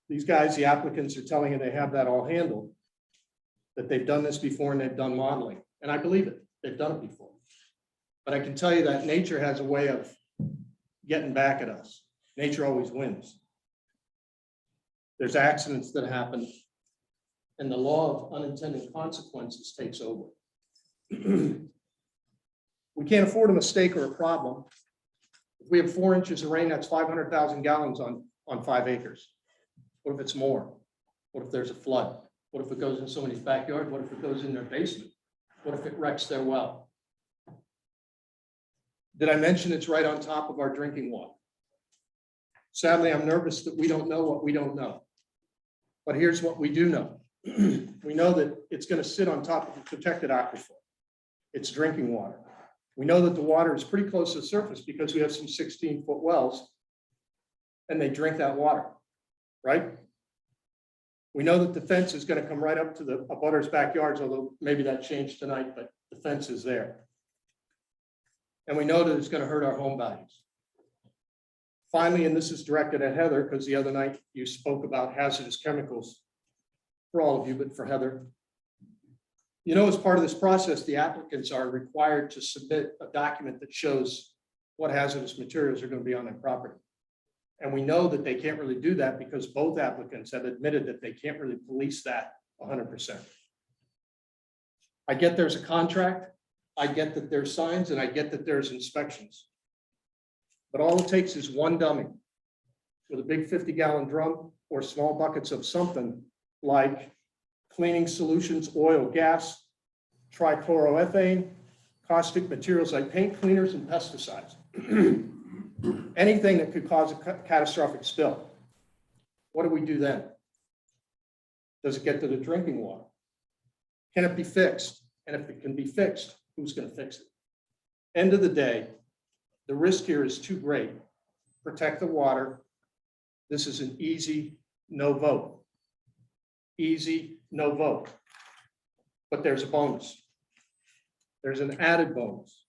These guys, the applicants, are telling you they have that all handled, that they've done this before and they've done modeling, and I believe it. They've done it before. But I can tell you that nature has a way of getting back at us. Nature always wins. There's accidents that happen, and the law of unintended consequences takes over. We can't afford a mistake or a problem. If we have 4 inches of rain, that's 500,000 gallons on 5 acres. What if it's more? What if there's a flood? What if it goes in somebody's backyard? What if it goes in their basement? What if it wrecks their well? Did I mention it's right on top of our drinking water? Sadly, I'm nervous that we don't know what we don't know. But here's what we do know. We know that it's going to sit on top of a protected aquifer. It's drinking water. We know that the water is pretty close to the surface because we have some 16-foot wells and they drink that water, right? We know that the fence is going to come right up to the abutters' backyards, although maybe that changed tonight, but the fence is there. And we know that it's going to hurt our home values. Finally, and this is directed at Heather, because the other night you spoke about hazardous chemicals for all of you, but for Heather. You know, as part of this process, the applicants are required to submit a document that shows what hazardous materials are going to be on their property. And we know that they can't really do that because both applicants have admitted that they can't really police that 100%. I get there's a contract, I get that there's signs, and I get that there's inspections. But all it takes is one dummy with a big 50-gallon drum or small buckets of something like cleaning solutions, oil, gas, trichloroethane, caustic materials like paint cleaners and pesticides. Anything that could cause a catastrophic spill. What do we do then? Does it get to the drinking water? Can it be fixed? And if it can be fixed, who's going to fix it? End of the day, the risk here is too great. Protect the water. This is an easy no vote. Easy no vote. But there's a bonus. There's an added bonus.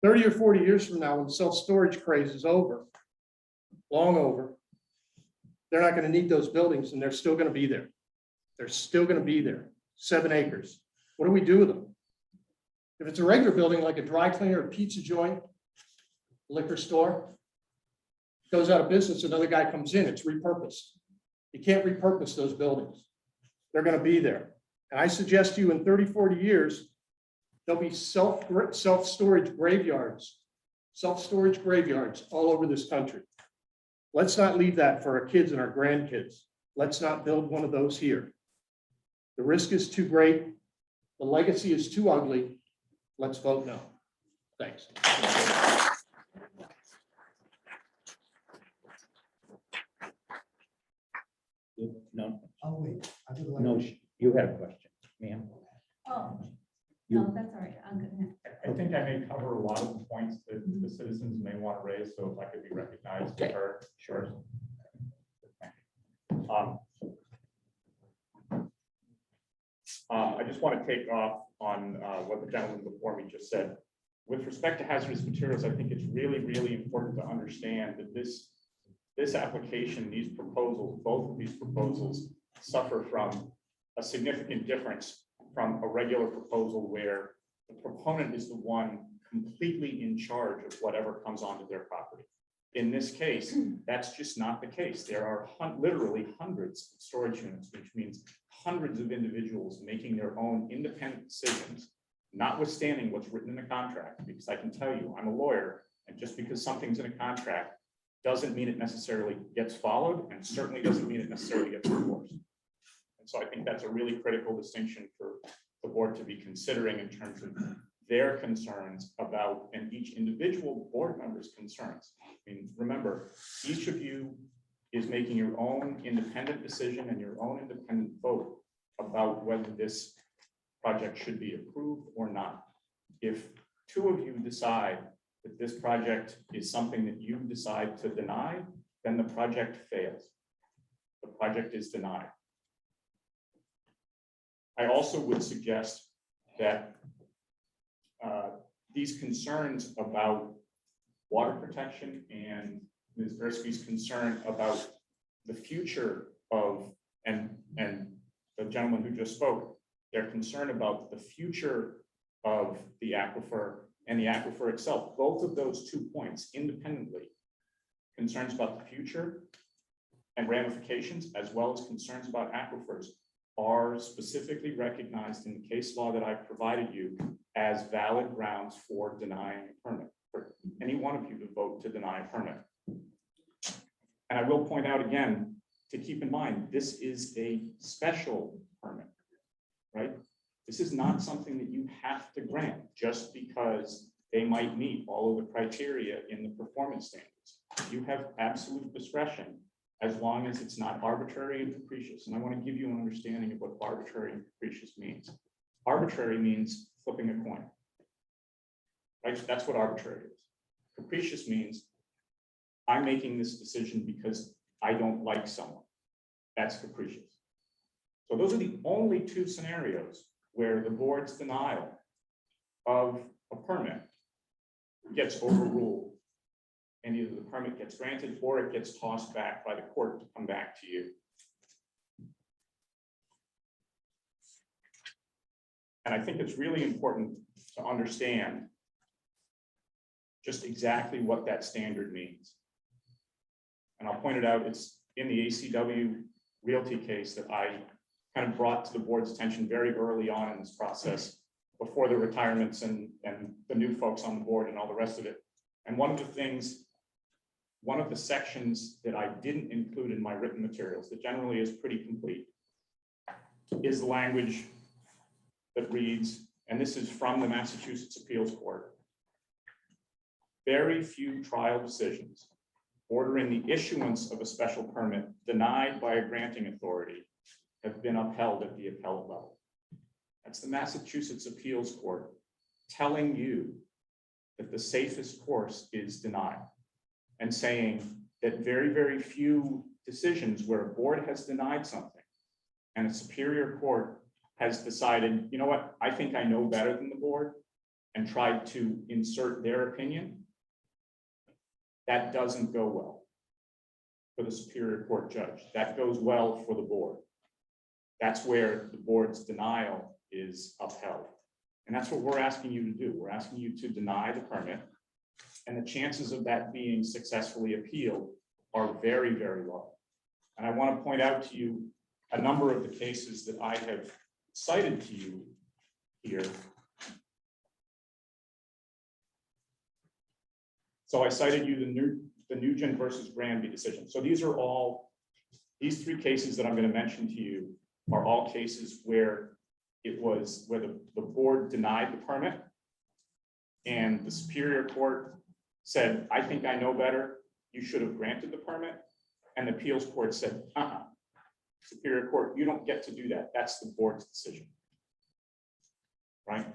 30 or 40 years from now, when self-storage craze is over, long over, they're not going to need those buildings and they're still going to be there. They're still going to be there. 7 acres. What do we do with them? If it's a regular building like a dry cleaner, a pizza joint, liquor store, goes out of business, another guy comes in, it's repurposed. You can't repurpose those buildings. They're going to be there. And I suggest to you in 30, 40 years, there'll be self-storage graveyards all over this country. Let's not leave that for our kids and our grandkids. Let's not build one of those here. The risk is too great. The legacy is too ugly. Let's vote no. Thanks. No, I'll wait. no, you had a question, ma'am. Oh, You- no, that's all right. I'm good. I think I may cover a lot of the points that the citizens may want to raise, so if I could be recognized. Okay. for Sure. I just want to take off on what the gentleman before me just said. With respect to hazardous materials, I think it's really, really important to understand that this application, these proposals, both of these proposals suffer from a significant difference from a regular proposal where the proponent is the one completely in charge of whatever comes onto their property. In this case, that's just not the case. There are literally hundreds of storage units, which means hundreds of individuals making their own independent decisions, notwithstanding what's written in the contract, because I can tell you, I'm a lawyer, and just because something's in a contract doesn't mean it necessarily gets followed, and certainly doesn't mean it necessarily gets enforced. And so I think that's a really critical distinction for the board to be considering in terms of their concerns about, and each individual board member's concerns. I mean, remember, each of you is making your own independent decision and your own independent vote about whether this project should be approved or not. If two of you decide that this project is something that you decide to deny, then the project fails. The project is denied. I also would suggest that these concerns about water protection and Ms. Gursky's concern about the future of, and the gentleman who just spoke, their concern about the future of the aquifer and the aquifer itself, both of those 2 points independently, concerns about the future and ramifications, as well as concerns about aquifers, are specifically recognized in the case law that I've provided you as valid grounds for denying a permit, for any one of you to vote to deny a permit. And I will point out again, to keep in mind, this is a special permit, right? This is not something that you have to grant just because they might meet all of the criteria in the performance standards. You have absolute discretion as long as it's not arbitrary and capricious. And I want to give you an understanding of what arbitrary and capricious means. Arbitrary means flipping a coin, right? That's what arbitrary is. Capricious means I'm making this decision because I don't like someone. That's capricious. So those are the only 2 scenarios where the board's denial of a permit gets overruled. And either the permit gets granted or it gets tossed back by the court to come back to you. And I think it's really important to understand just exactly what that standard means. And I'll point it out, it's in the ACW Realty case that I kind of brought to the board's attention very early on in this process, before the retirements and the new folks on the board and all the rest of it. And one of the sections that I didn't include in my written materials, that generally is pretty complete, is the language that reads, and this is from the Massachusetts Appeals Court, very few trial decisions ordering the issuance of a special permit denied by a granting authority have been upheld at the appellate level. That's the Massachusetts Appeals Court telling you that the safest course is denial, and saying that very, very few decisions where a board has denied something and a superior court has decided, you know what, I think I know better than the board, and tried to insert their opinion, that doesn't go well for the superior court judge. That goes well for the board. That's where the board's denial is upheld. And that's what we're asking you to do. We're asking you to deny the permit, and the chances of that being successfully appealed are very, very low. And I want to point out to you a number of the cases that I have cited to you here. So I cited you the Nugent versus Granby decision. So these 3 cases that I'm going to mention to you are all cases where the board denied the permit and the superior court said, I think I know better, you should have granted the permit. And the appeals court said, superior court, you don't get to do that. That's the board's decision, right?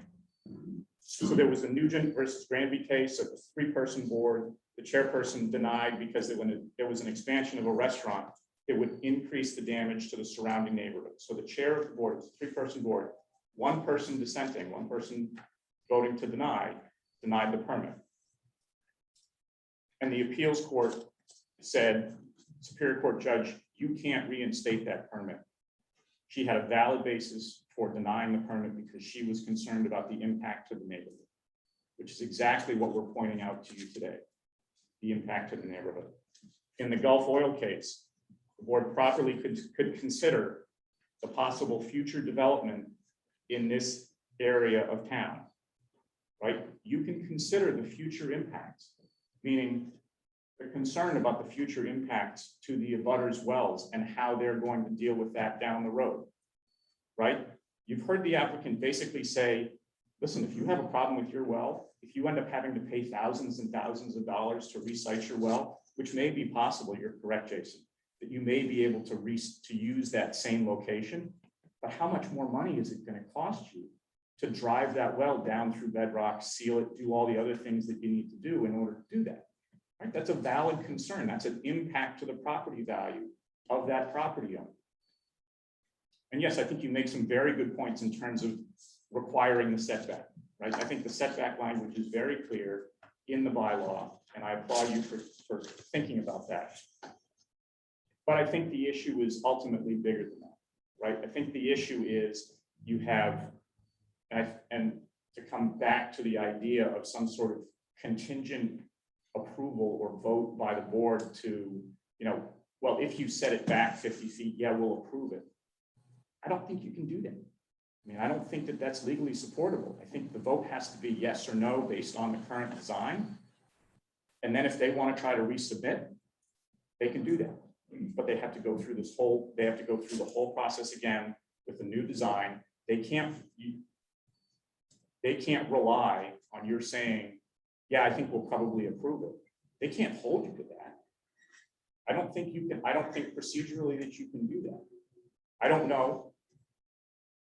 So there was a Nugent versus Granby case of a 3-person board. The chairperson denied because when there was an expansion of a restaurant, it would increase the damage to the surrounding neighborhood. So the chair of the board, was a 3-person board, 1 person dissenting, 1 person voting to denied the permit. And the appeals court said, superior court judge, you can't reinstate that permit. She had a valid basis for denying the permit because she was concerned about the impact to the neighborhood, which is exactly what we're pointing out to you today. the impact to the neighborhood. In the Gulf Oil case, the board properly could consider the possible future development in this area of town, right? You can consider the future impacts, meaning the concern about the future impacts to the abutters' wells and how they're going to deal with that down the road, right? You've heard the applicant basically say, listen, if you have a problem with your well, if you end up having to pay thousands and thousands of dollars to resite your well, which may be possible, you're correct, Jason, that you may be able to use that same location, but how much more money is it going to cost you to drive that well down through bedrock, seal it, do all the other things that you need to do in order to do that? Right? That's a valid concern. That's an impact to the property value of that property owner. And yes, I think you make some very good points in terms of requiring the setback, right? I think the setback language is very clear in the bylaw, and I applaud you for thinking about that. But I think the issue is ultimately bigger than that, right? I think the issue is you have, and to come back to the idea of some sort of contingent approval or vote by the board to, well, if you set it back 50 feet, yeah, we'll approve it. I don't think you can do that. I mean, I don't think that that's legally supportable. I think the vote has to be yes or no based on the current design. And then if they want to try to resubmit, they can do that. But they have to go through the whole process again with the new design. They can't rely on your saying, yeah, I think we'll probably approve it. They can't hold you to that. I don't think procedurally that you can do that. I don't know.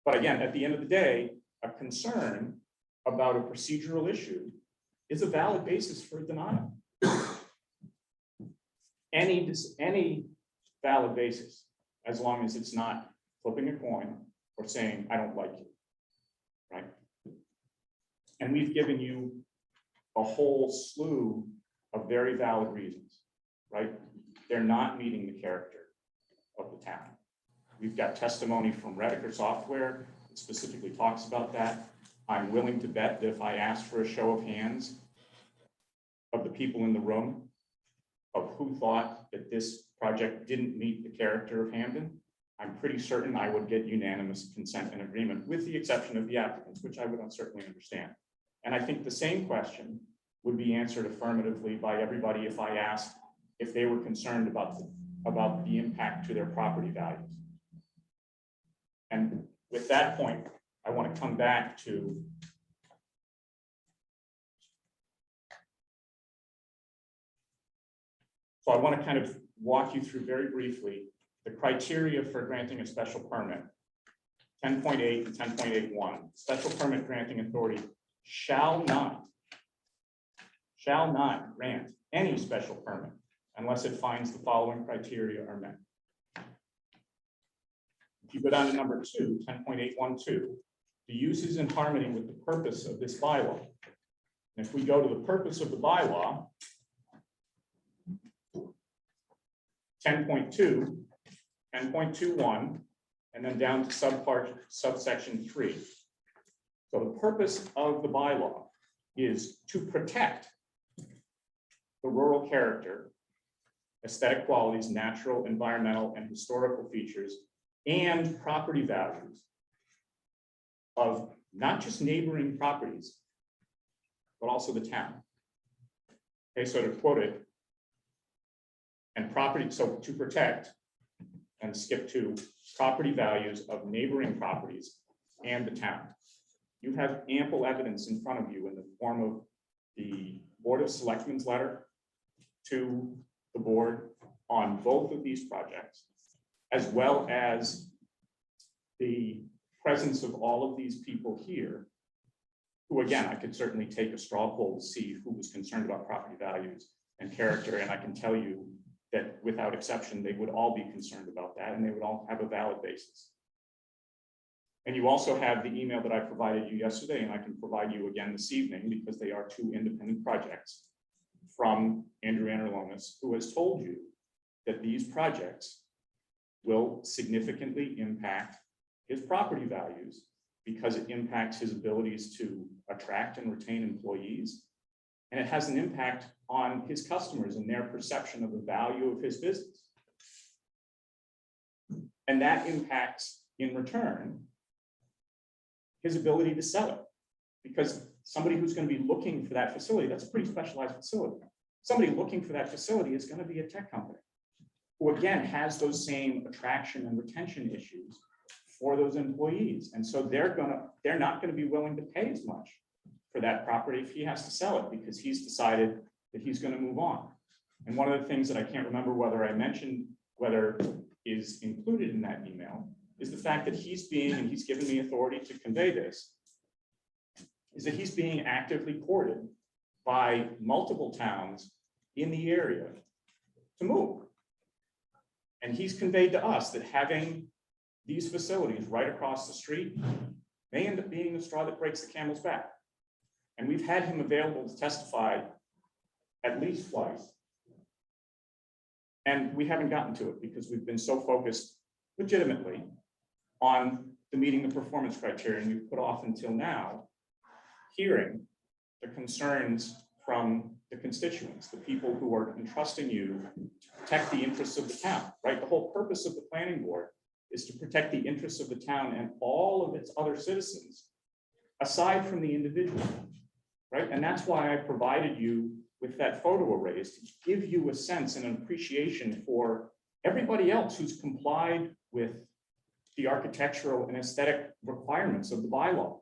But again, at the end of the day, a concern about a procedural issue is a valid basis for denial. Any valid basis, as long as it's not flipping a coin or saying, I don't like you, right? And we've given you a whole slew of very valid reasons, right? They're not meeting the character of the town. We've got testimony from Rediker Software that specifically talks about that. I'm willing to bet that if I asked for a show of hands of the people in the room of who thought that this project didn't meet the character of Hamden, I'm pretty certain I would get unanimous consent and agreement, with the exception of the applicants, which I would certainly understand. And I think the same question would be answered affirmatively by everybody if I asked if they were concerned about the impact to their property values. And with that point, I want to come back to so I want to kind of walk you through very briefly the criteria for granting a special permit. 10.8 and 10.81, special permit granting authority shall not grant any special permit unless it finds the following criteria are met. If you go down to number 2, 10.812, the use is in harmony with the purpose of this bylaw. And if we go to the purpose of the bylaw, 10.2, 10.21, and then down to subsection 3. So the purpose of the bylaw is to protect the rural character, aesthetic qualities, natural, environmental, and historical features, and property values of not just neighboring properties, but also the town. Okay, so to quote it, and property, so to protect, and skip to property values of neighboring properties and the town. You have ample evidence in front of you in the form of the Board of Selectmen's letter to the board on both of these projects, as well as the presence of all of these people here, who again, I could certainly take a straw poll to see who was concerned about property values and character, and I can tell you that without exception, they would all be concerned about that, and they would all have a valid basis. And you also have the email that I provided you yesterday, and I can provide you again this evening, because they are 2 independent projects, from Andrew Anterlonis, who has told you that these projects will significantly impact his property values because it impacts his abilities to attract and retain employees, And it has an impact on his customers and their perception of the value of his business. And that impacts, in return, his ability to sell it. Because somebody who's going to be looking for that facility, that's a pretty specialized facility. Somebody looking for that facility is going to be a tech company who, again, has those same attraction and retention issues for those employees. And so they're not going to be willing to pay as much for that property if he has to sell it, because he's decided that he's going to move on. And one of the things that I can't remember whether I mentioned, whether is included in that email, is the fact that he's given me authority to convey this, is that he's being actively courted by multiple towns in the area to move. And he's conveyed to us that having these facilities right across the street may end up being the straw that breaks the camel's back. And we've had him available to testify at least twice. And we haven't gotten to it because we've been so focused legitimately on the meeting the performance criteria, and we've put off until now hearing the concerns from the constituents, the people who are entrusting you to protect the interests of the town, right? The whole purpose of the planning board is to protect the interests of the town and all of its other citizens, aside from the individual, right? And that's why I provided you with that photo arrays, to give you a sense and an appreciation for everybody else who's complied with the architectural and aesthetic requirements of the bylaw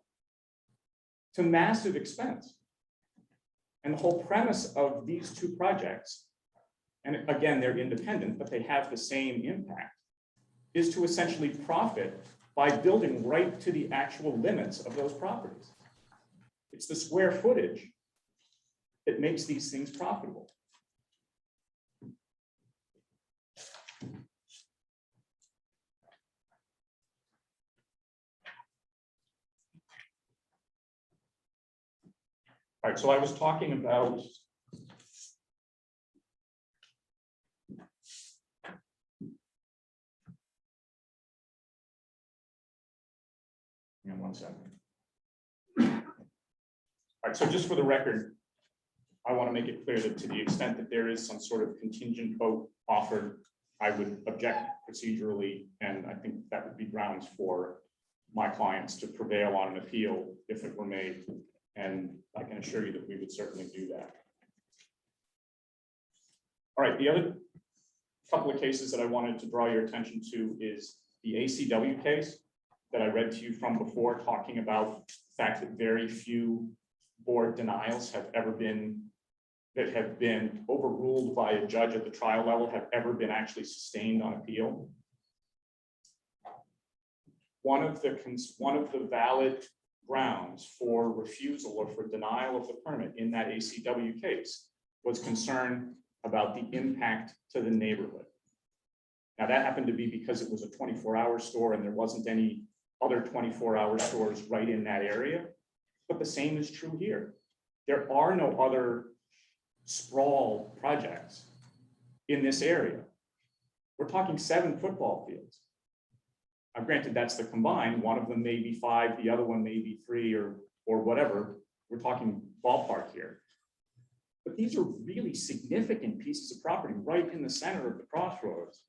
to massive expense. And the whole premise of these two projects, and again, they're independent, but they have the same impact, is to essentially profit by building right to the actual limits of those properties. It's the square footage that makes these things profitable. All right, so I was talking about one second. All right, so just for the record, I want to make it clear that to the extent that there is some sort of contingent vote offered, I would object procedurally, and I think that would be grounds for my clients to prevail on an appeal if it were made. And I can assure you that we would certainly do that. All right, the other couple of cases that I wanted to draw your attention to is the ACW case that I read to you from before, talking about the fact that very few board denials have ever been, that have been overruled by a judge at the trial level, have ever been actually sustained on appeal. One of the valid grounds for refusal or for denial of the permit in that ACW case was concern about the impact to the neighborhood. Now that happened to be because it was a 24-hour store and there wasn't any other 24-hour stores right in that area, but the same is true here. There are no other sprawl projects in this area. We're talking 7 football fields. Now, granted, that's the combined. One of them may be 5, the other one may be 3 or whatever. We're talking ballpark here. But these are really significant pieces of property right in the center of the crossroads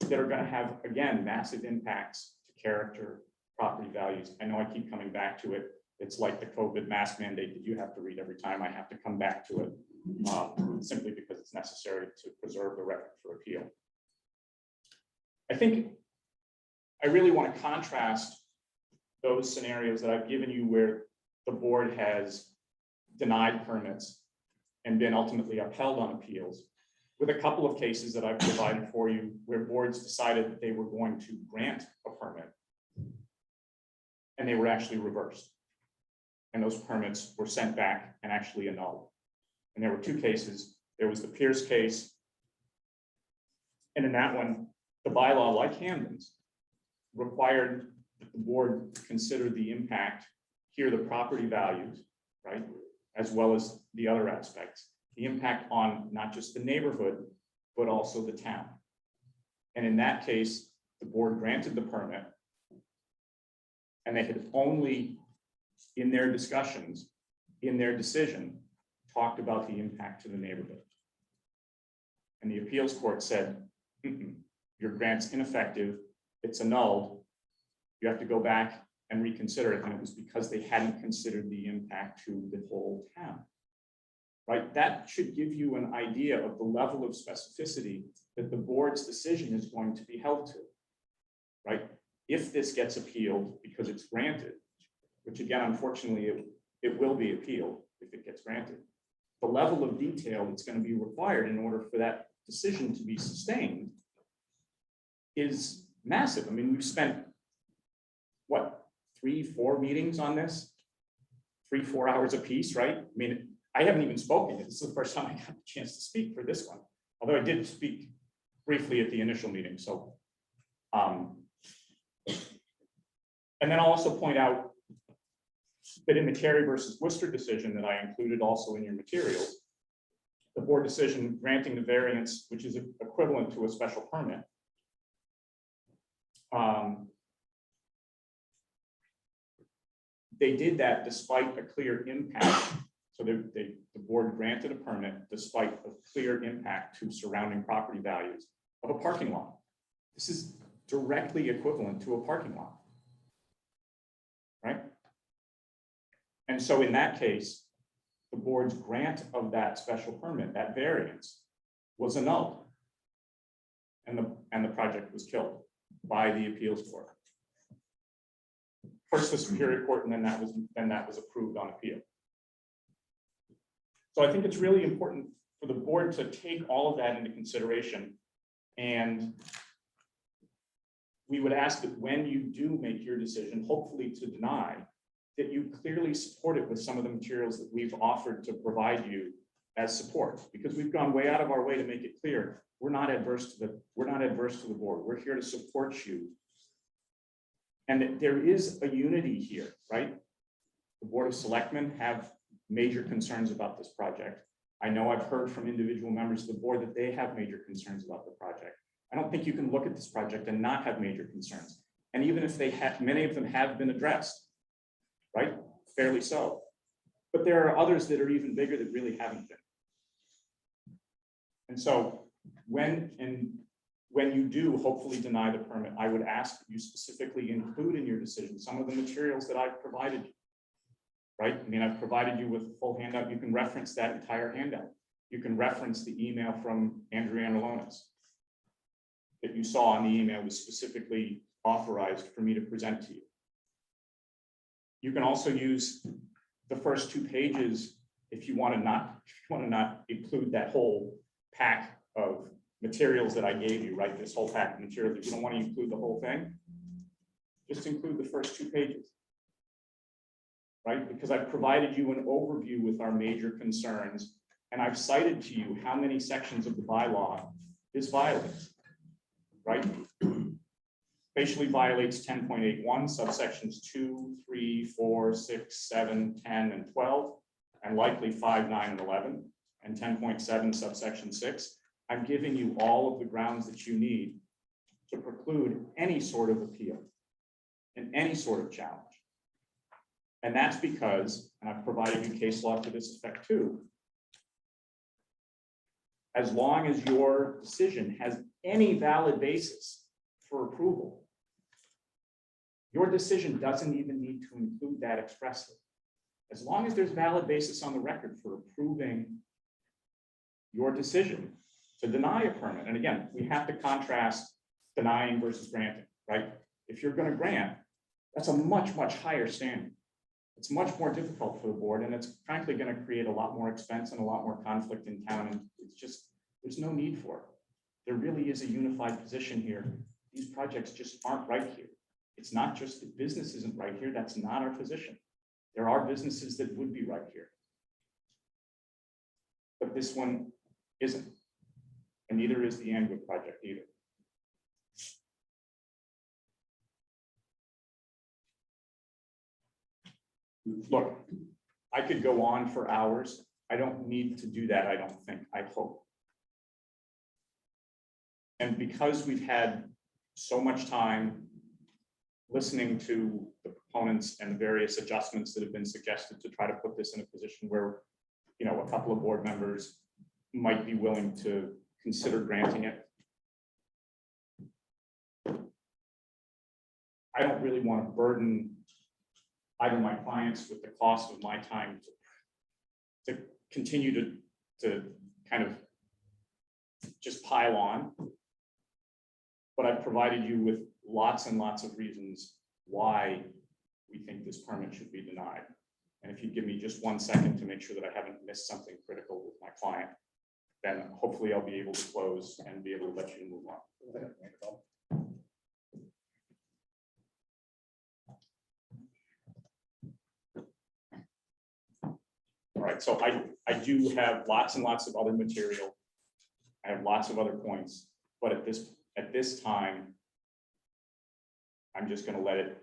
that are going to have, again, massive impacts to character, property values. I know I keep coming back to it. It's like the COVID mask mandate that you have to read every time I have to come back to it, simply because it's necessary to preserve the record for appeal. I think I really want to contrast those scenarios that I've given you where the board has denied permits and been ultimately upheld on appeals with a couple of cases that I've provided for you where boards decided that they were going to grant a permit and they were actually reversed. And those permits were sent back and actually annulled. And there were 2 cases. There was the Pierce case. And in that one, the bylaw, like Hamden's, required that the board consider the impact, here the property values, right, as well as the other aspects, the impact on not just the neighborhood, but also the town. And in that case, the board granted the permit, and they had only, in their discussions, in their decision, talked about the impact to the neighborhood. And the appeals court said, "Mm-mm, your grant's ineffective, it's annulled, you have to go back and reconsider it." And it was because they hadn't considered the impact to the whole town. Right? That should give you an idea of the level of specificity that the board's decision is going to be held to. Right? If this gets appealed because it's granted, which again, unfortunately, it will be appealed if it gets granted. The level of detail that's going to be required in order for that decision to be sustained is massive. I mean, we've spent, what, 3-4 meetings on this? 3-4 hours apiece, right? I mean, I haven't even spoken. This is the first time I got a chance to speak for this one, although I did speak briefly at the initial meeting. So, and then I'll also point out that in the Carey versus Worcester decision that I included also in your materials, the board decision granting the variance, which is equivalent to a special permit, they did that despite a clear impact. So the board granted a permit despite a clear impact to surrounding property values of a parking lot. This is directly equivalent to a parking lot, right? And so in that case, the board's grant of that special permit, that variance, was annulled. And the project was killed by the appeals court. First the Superior Court, and then that was approved on appeal. So I think it's really important for the board to take all of that into consideration. And we would ask that when you do make your decision, hopefully to deny, that you clearly support it with some of the materials that we've offered to provide you as support, because we've gone way out of our way to make it clear we're not adverse to the board. We're here to support you. And that there is a unity here, right? The Board of Selectmen have major concerns about this project. I know I've heard from individual members of the board that they have major concerns about the project. I don't think you can look at this project and not have major concerns. And even if they have, many of them have been addressed, right? Fairly so. But there are others that are even bigger that really haven't been. And so when you do hopefully deny the permit, I would ask that you specifically include in your decision some of the materials that I've provided you, right? I mean, I've provided you with a full handout. You can reference that entire handout. You can reference the email from Andrea Angelonis that you saw on the email was specifically authorized for me to present to you. You can also use the first 2 pages if you want to not include that whole pack of materials that I gave you, right? This whole pack of materials. If you don't want to include the whole thing, just include the first 2 pages, right? Because I've provided you an overview with our major concerns, and I've cited to you how many sections of the bylaw this violates, right? Facially violates 10.81, subsections 2, 3, 4, 6, 7, 10, and 12, and likely 5, 9, and 11, and 10.7, subsection 6. I'm giving you all of the grounds that you need to preclude any sort of appeal and any sort of challenge. And that's because, and I've provided you case law to this effect too, as long as your decision has any valid basis for approval, your decision doesn't even need to include that expressly. As long as there's valid basis on the record for approving your decision to deny a permit. And again, we have to contrast denying versus granting, right? If you're going to grant, that's a much, much higher standard. It's much more difficult for the board, and it's frankly going to create a lot more expense and a lot more conflict in town. And it's just, there's no need for it. There really is a unified position here. These projects just aren't right here. It's not just that business isn't right here. That's not our position. There are businesses that would be right here. But this one isn't. And neither is the Anwood project either. Look, I could go on for hours. I don't need to do that, I don't think, I hope. And because we've had so much time listening to the proponents and the various adjustments that have been suggested to try to put this in a position where a couple of board members might be willing to consider granting it. I don't really want to burden either my clients with the cost of my time to continue to kind of just pile on. But I've provided you with lots and lots of reasons why we think this permit should be denied. And if you give me just 1 second to make sure that I haven't missed something critical with my client, then hopefully I'll be able to close and be able to let you move on. All right, so I do have lots and lots of other material. I have lots of other points, but at this time, I'm just going to let it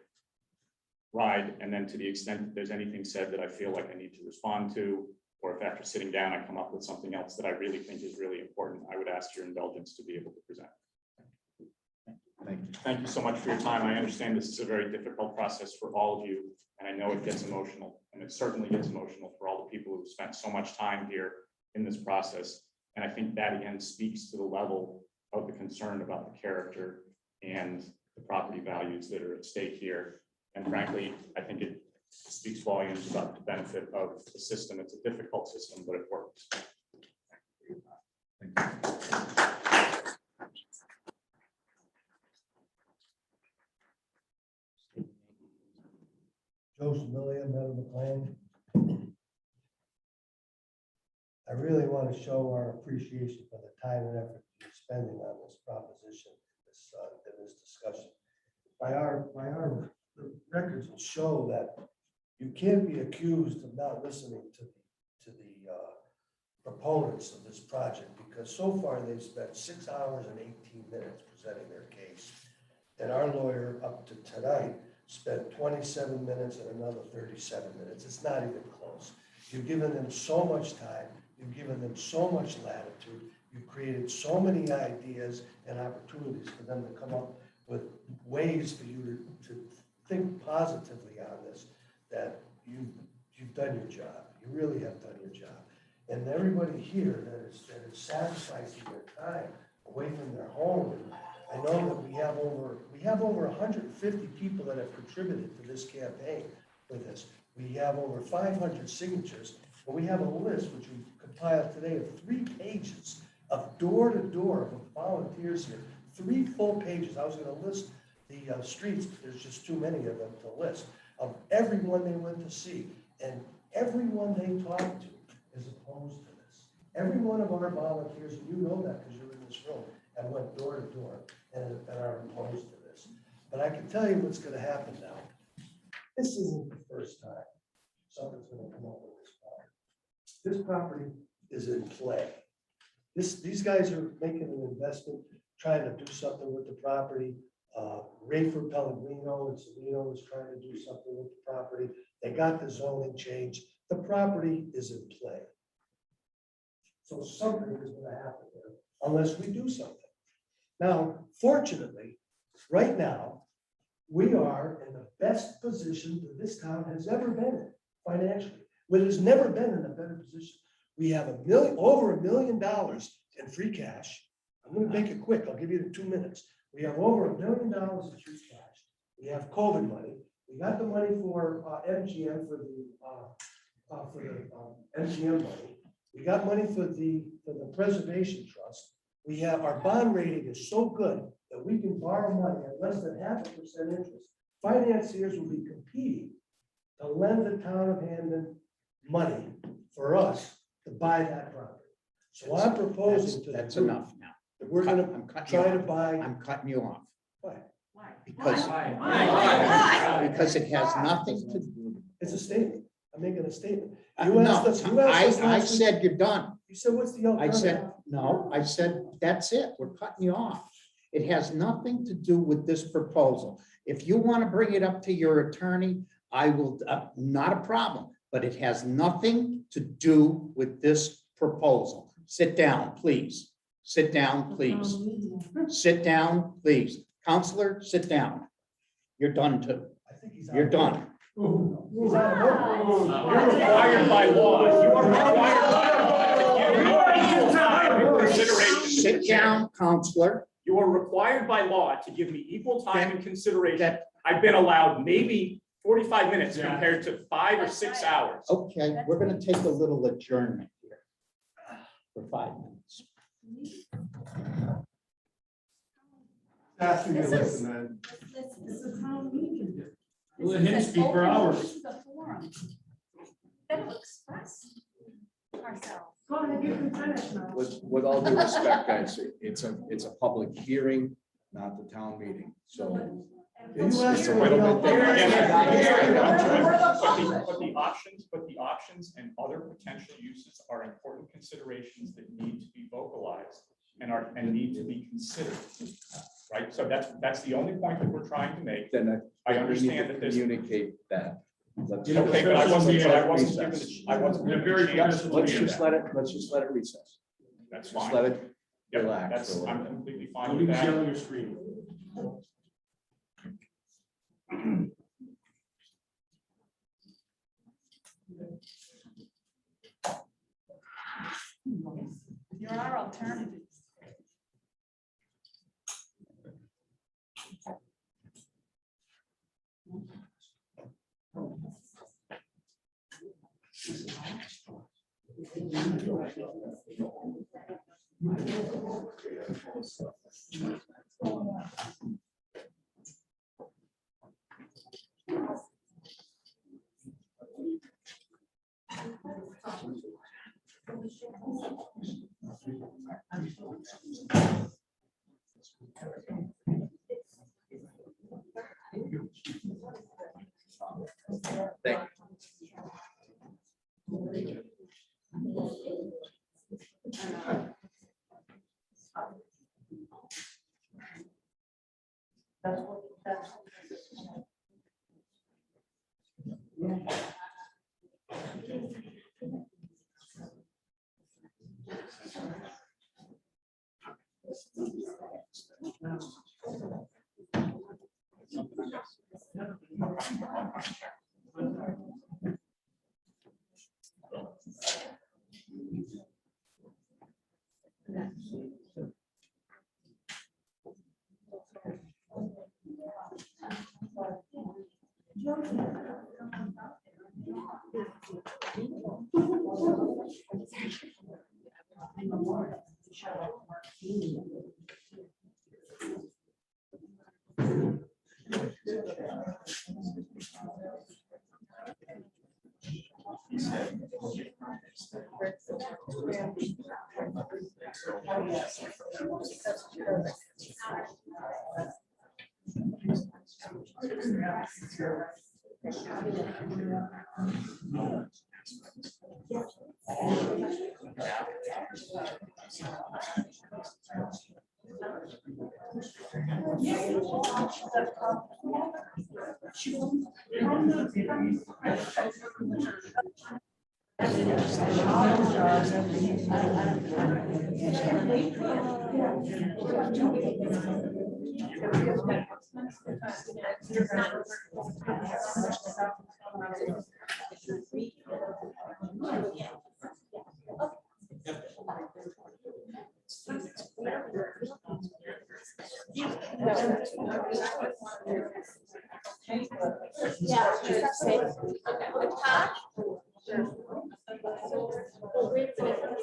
ride. And then to the extent that there's anything said that I feel like I need to respond to, or if after sitting down, I come up with something else that I really think is really important, I would ask your indulgence to be able to present. Thank you. Thank you so much for your time. I understand this is a very difficult process for all of you, and I know it gets emotional, and it certainly gets emotional for all the people who spent so much time here in this process. And I think that again speaks to the level of the concern about the character and the property values that are at stake here. And frankly, I think it speaks volumes about the benefit of the system. It's a difficult system, but it works. Joseph Millian, member of the plan. I really want to show our appreciation for the time and effort you're spending on this proposition, this discussion. The records will show that you can't be accused of not listening to the proponents of this project, because so far they've spent 6 hours and 18 minutes presenting their case. And our lawyer up to tonight spent 27 minutes and another 37 minutes. It's not even close. You've given them so much time. You've given them so much latitude. You've created so many ideas and opportunities for them to come up with ways for you to think positively on this, that you've done your job. You really have done your job. And everybody here that is sacrificing their time away from their home. And I know that we have over 150 people that have contributed to this campaign for this. We have over 500 signatures, and we have a list which we compiled today of 3 pages of door-to-door of volunteers here. 3 full pages. I was going to list the streets, but there's just too many of them to list, of everyone they went to see, and everyone they talked to is opposed to this. Every one of our volunteers, and you know that because you're in this room, and went door to door and are opposed to this. But I can tell you what's going to happen now. This isn't the first time something's going to come up with this property. This property is in play. These guys are making an investment, trying to do something with the property. Rayford Pellegrino and Savino is trying to do something with the property. They got the zoning changed. The property is in play. So something is going to happen there unless we do something. Now, fortunately, right now, we are in the best position that this town has ever been in financially. It has never been in a better position. We have over $1 million in free cash. I'm going to make it quick. I'll give you the 2 minutes. We have over $1 million in free cash. We have COVID money. We got the money for MGM for the MGM money. We got money for the preservation trust. We have our bond rating is so good that we can borrow money at less than 0.5% interest. Financiers will be competing to lend the town of Hamden money for us to buy that property. So I'm proposing to That's the group enough now. that we're going I'm to cutting you try to off. buy. I'm cutting you off Why? because it has nothing to do. It's a statement. I'm making a statement. No, You asked us I last week- said you're done. You said, what's the I alternative? said, no, I said, that's it. We're cutting you off. It has nothing to do with this proposal. If you want to bring it up to your attorney, I will, not a problem, but it has nothing to do with this proposal. Sit down, please. Sit down, please. Sit down, please. Counselor, sit down. You're done too. I think he's You're out. done. He's out of order. You're required by law. You are required by law to give me equal time and consideration. Sit down, counselor. You are required by law to give me equal time and consideration. That, I've been allowed maybe 45 minutes compared to 5 or 6 hours. okay, we're gonna take a little adjournment here for 5 minutes. After you This listen, is- man. It's a town meeting. Let him speak for hours. This is a forum. Better express ourselves. Go ahead, you can finish now. With all due respect, guys, it's a public hearing, not the town meeting, so. It's a little bit different. But the options and other potential uses are important considerations that need to be vocalized and need to be considered. Right, so that's the only point that we're trying to make. Then I we need understand to that there's. communicate that. Let's- Okay, but I wasn't given the chance. Let's just let it recess. That's Just fine. let it Yep, relax. that's, for a I'm little bit. completely fine with that. your screen. There are alternatives. Thank you.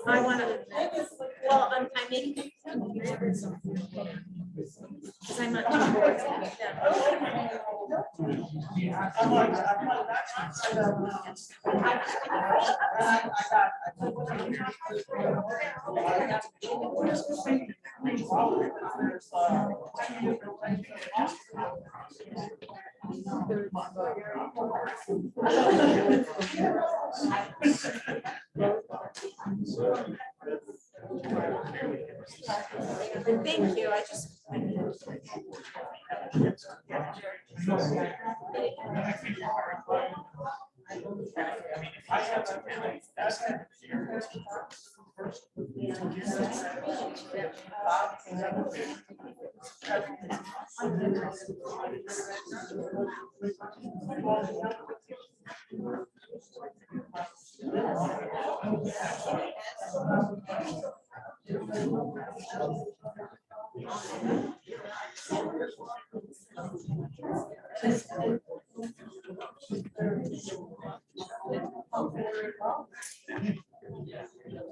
I want to. Well, I'm making. Because I'm not too bored. Thank you, I just.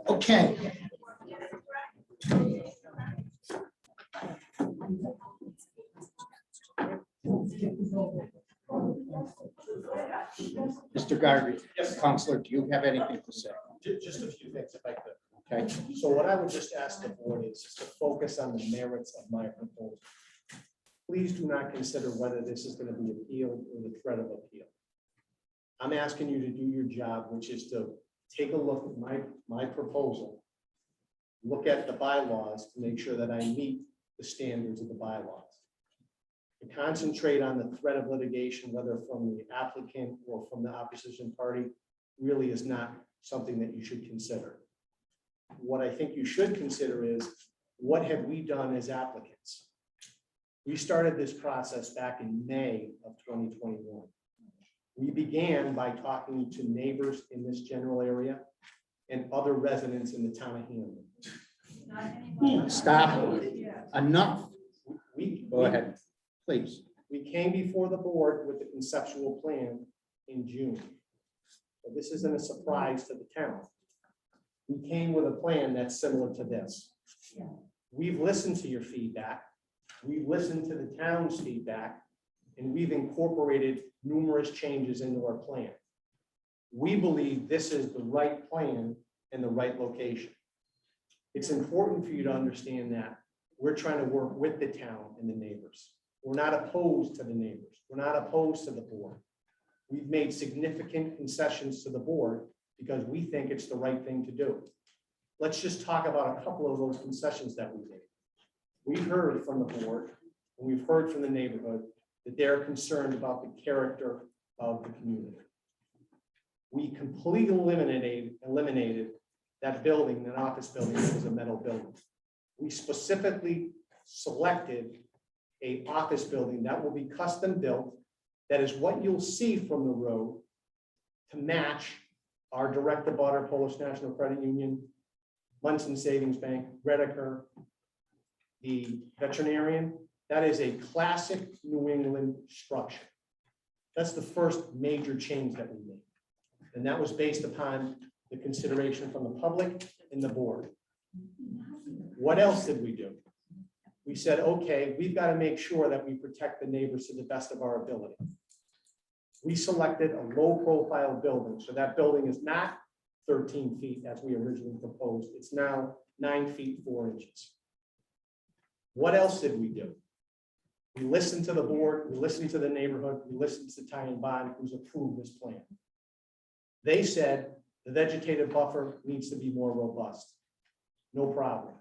Okay. Mr. Garvey, Yes. Counselor, do you have anything to say? Just a few things if I could. Okay, So what I would just ask the board is just to focus on the merits of my proposal. Please do not consider whether this is going to be appealed or the threat of appeal. I'm asking you to do your job, which is to take a look at my proposal, look at the bylaws to make sure that I meet the standards of the bylaws. To concentrate on the threat of litigation, whether from the applicant or from the opposition party, really is not something that you should consider. What I think you should consider is, what have we done as applicants? We started this process back in May of 2021. We began by talking to neighbors in this general area and other residents in the town of Hamlin. stop. Enough. We, Go ahead, please. we came before the board with the conceptual plan in June. So this isn't a surprise to the town. We came with a plan that's similar to this. We've listened to your feedback. We've listened to the town's feedback, and we've incorporated numerous changes into our plan. We believe this is the right plan and the right location. It's important for you to understand that we're trying to work with the town and the neighbors. We're not opposed to the neighbors. We're not opposed to the board. We've made significant concessions to the board because we think it's the right thing to do. Let's just talk about a couple of those concessions that we made. We've heard from the board, and we've heard from the neighborhood that they're concerned about the character of the community. We completely eliminated that building, that office building that was a metal building. We specifically selected an office building that will be custom built, that is what you'll see from the road, to match our direct abutter, Polish National Credit Union, Munson Savings Bank, Redeker, the veterinarian. That is a classic New England structure. That's the first major change that we made. And that was based upon the consideration from the public and the board. What else did we do? We said, okay, we've got to make sure that we protect the neighbors to the best of our ability. We selected a low profile building. So that building is not 13 feet as we originally proposed. It's now 9 feet 4 inches. What else did we do? We listened to the board, we listened to the neighborhood, we listened to Ty and Bond, who's approved this plan. They said the vegetative buffer needs to be more robust. No problem.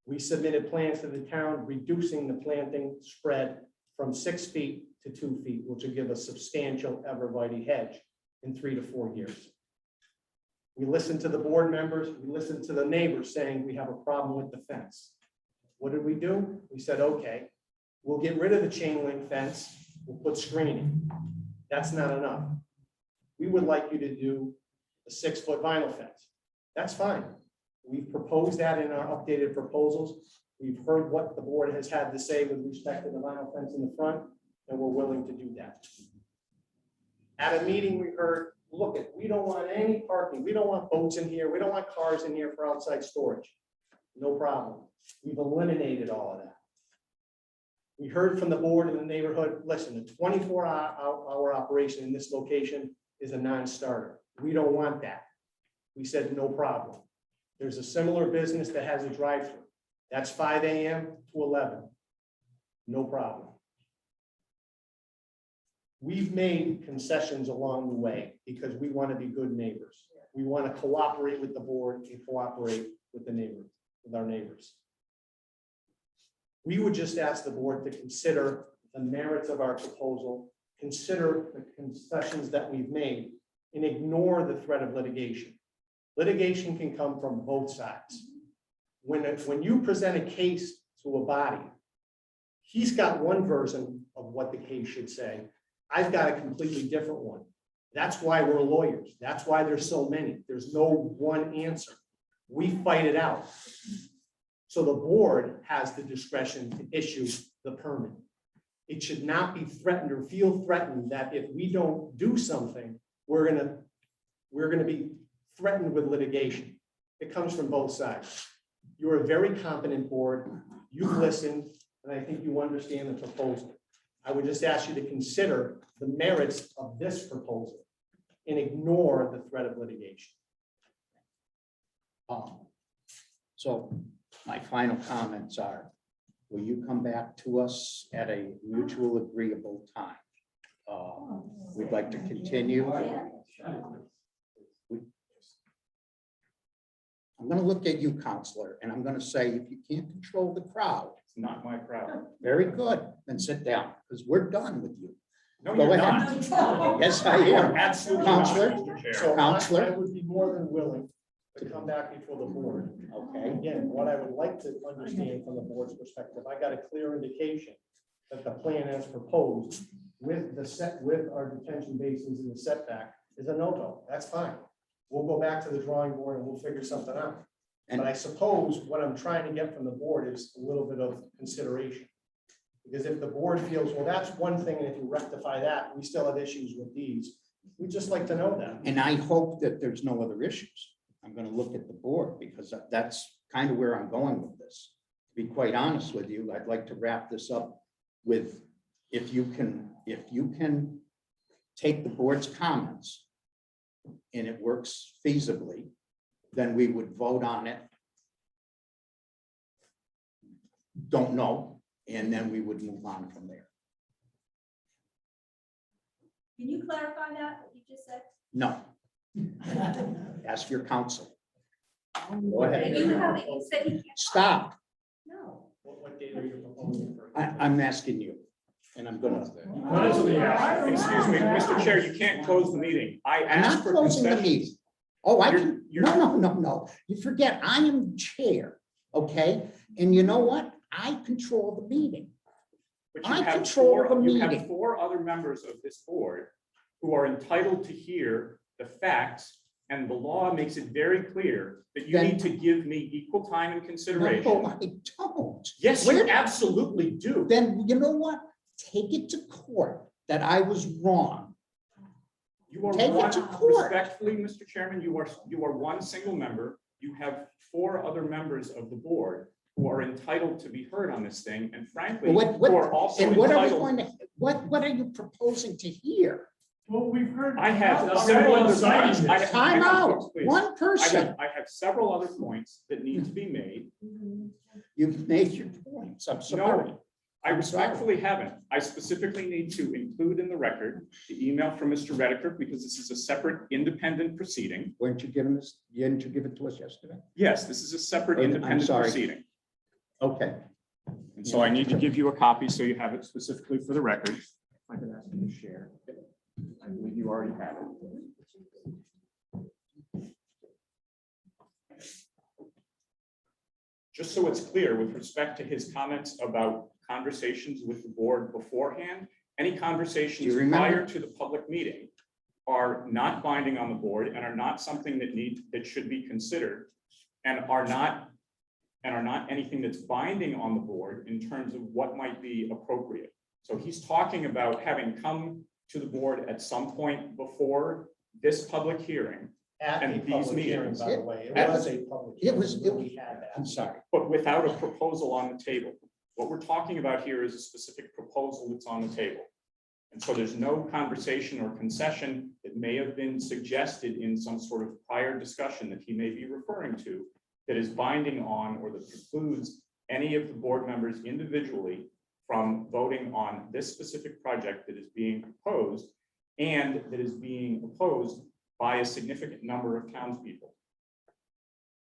We submitted plans to the town, reducing the planting spread from 6 feet to 2 feet, which will give a substantial evervite hedge in 3 to 4 years. We listened to the board members, we listened to the neighbors saying we have a problem with the fence. What did we do? We said, okay, we'll get rid of the chain link fence, we'll put screening. That's not enough. We would like you to do a 6-foot vinyl fence. That's fine. We've proposed that in our updated proposals. We've heard what the board has had to say with respect to the vinyl fence in the front, and we're willing to do that. At a meeting, we heard, look, we don't want any parking. We don't want boats in here. We don't want cars in here for outside storage. No problem. We've eliminated all of that. We heard from the board in the neighborhood, listen, a 24-hour operation in this location is a non-starter. We don't want that. We said, no problem. There's a similar business that has a drive-through. That's 5 a.m. to 11. No problem. We've made concessions along the way because we want to be good neighbors. We want to cooperate with the board and cooperate with the neighbors, with our neighbors. We would just ask the board to consider the merits of our proposal, consider the concessions that we've made, and ignore the threat of litigation. Litigation can come from both sides. When you present a case to a body, he's got one version of what the case should say. I've got a completely different one. That's why we're lawyers. That's why there's so many. There's no one answer. We fight it out. So the board has the discretion to issue the permit. It should not be threatened or feel threatened that if we don't do something, we're gonna be threatened with litigation. It comes from both sides. You're a very competent board. You've listened, and I think you understand the proposal. I would just ask you to consider the merits of this proposal and ignore the threat of litigation. So my final comments are, will you come back to us at a mutual agreeable time? We'd like to continue. I'm gonna look at you, counselor, and I'm gonna say, if you can't control the crowd, It's not my crowd. very good, then sit down, because we're done with you. No, Go you're ahead. not. Yes, I You are am. absolutely not, Counselor? Mr. Chair. So Counselor? I would be more than willing to come back before the board. Okay, Again, what I would like to understand from the board's perspective, I got a clear indication that the plan as proposed with with our detention basins and the setback is a no-go. That's fine. We'll go back to the drawing board and we'll figure something out. But I suppose what I'm trying to get from the board is a little bit of consideration. Because if the board feels, well, that's one thing, and if you rectify that, we still have issues with these, we'd just like to know that. and I hope that there's no other issues. I'm gonna look at the board, because that's kind of where I'm going with this. To be quite honest with you, I'd like to wrap this up with, if you can take the board's comments and it works feasibly, then we would vote on it. Don't know, and then we would move on from there. Can you clarify that, what you just said? No. Ask your counsel. Go ahead. You haven't, you said you can't. Stop. No. What date are you proposing for? I'm asking you, and I'm gonna. Excuse me, Mr. Chair, you can't close the meeting. I I'm asked not for closing the concessions. meeting. Oh, I can, You're- no. You forget, I am chair, okay? And you know what? I control the meeting. But you I have control the you have meeting. 4 other members of this board who are entitled to hear the facts, and the law makes it very clear that you Then- need to give me equal time and No, consideration. I don't. Yes, Where- you absolutely do. Then you know what? Take it to court that I was wrong. You are Take it one, to court. respectfully, Mr. Chairman, you are one single member. You have 4 other members of the board who are entitled to be heard on this thing, and frankly, What- who are also And what are we entitled. going to, what are you proposing to hear? Well, we've heard. I have several other points. I have- Time hang on, out, folks, please. one person. I have several other points that need to be made. You've made your points. I'm sorry. No, I respectfully haven't. I specifically need to include in the record the email from Mr. Rediker, because this is a separate independent proceeding. Weren't you giving this, didn't you give it to us yesterday? Yes, this is a separate I'm independent sorry. proceeding. Okay. And so I need to give you a copy so you have it specifically for the record. If I could ask you to share. I believe you already have it. Just so it's clear, with respect to his comments about conversations with the board beforehand, any conversations Do you remember? prior to the public meeting are not binding on the board and are not something that should be considered, and are not anything that's binding on the board in terms of what might be appropriate. So he's talking about having come to the board at some point before this public hearing, At And a these public hearing, meetings. by the way. It At- was a public. it was- hearing when we had that. I'm sorry. but without a proposal on the table. What we're talking about here is a specific proposal that's on the table. And so there's no conversation or concession that may have been suggested in some sort of prior discussion that he may be referring to that is binding on or that precludes any of the board members individually from voting on this specific project that is being proposed and that is being opposed by a significant number of townspeople.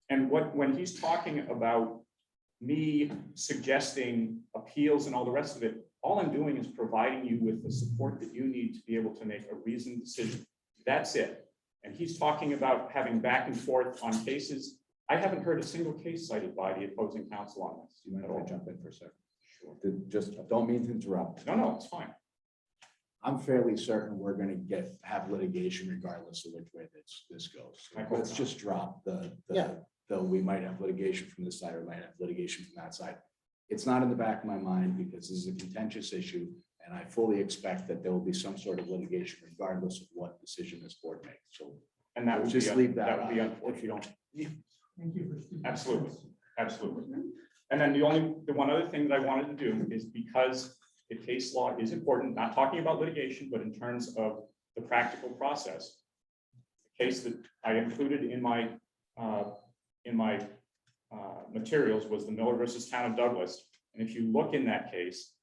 And when he's talking about me suggesting appeals and all the rest of it, all I'm doing is providing you with the support that you need to be able to make a reasoned decision. That's it. And he's talking about having back and forth on cases. I haven't heard a single case cited by the opposing counsel on this. Do you mind at if I all. jump in for a second? Just don't mean to interrupt. No, it's fine. I'm fairly certain we're gonna have litigation regardless of which way this goes. I hope Let's not. just drop Yeah. though we might have litigation from this side or might have litigation from that side. It's not in the back of my mind because this is a contentious issue and I fully expect that there will be some sort of litigation regardless of what decision this board makes. So And that would just be, leave that would be out unfortunate. if you don't. Thank you for speaking. Absolutely, absolutely. And then the one other thing that I wanted to do is because the case law is important, not talking about litigation, but in terms of the practical process. The case that I included in my materials was the Miller versus Town of Douglas. And if you look in that case,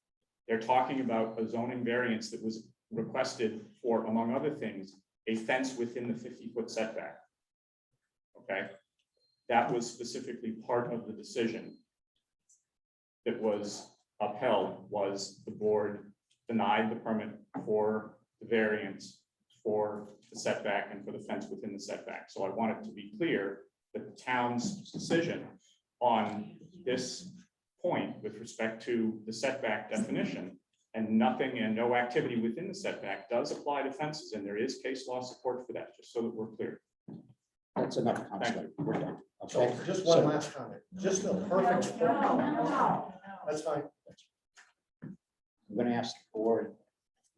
they're talking about a zoning variance that was requested for, among other things, a fence within the 50-foot setback. Okay, that was specifically part of the decision that was upheld, was the board denied the permit for the variance for the setback and for the fence within the setback. So I want it to be clear that the town's decision on this point with respect to the setback definition and nothing and no activity within the setback does apply to fences, and there is case law support for that, just so that we're clear. That's enough, Counselor. We're done. So Okay. just one last comment, just a perfect. That's fine. I'm gonna ask the board,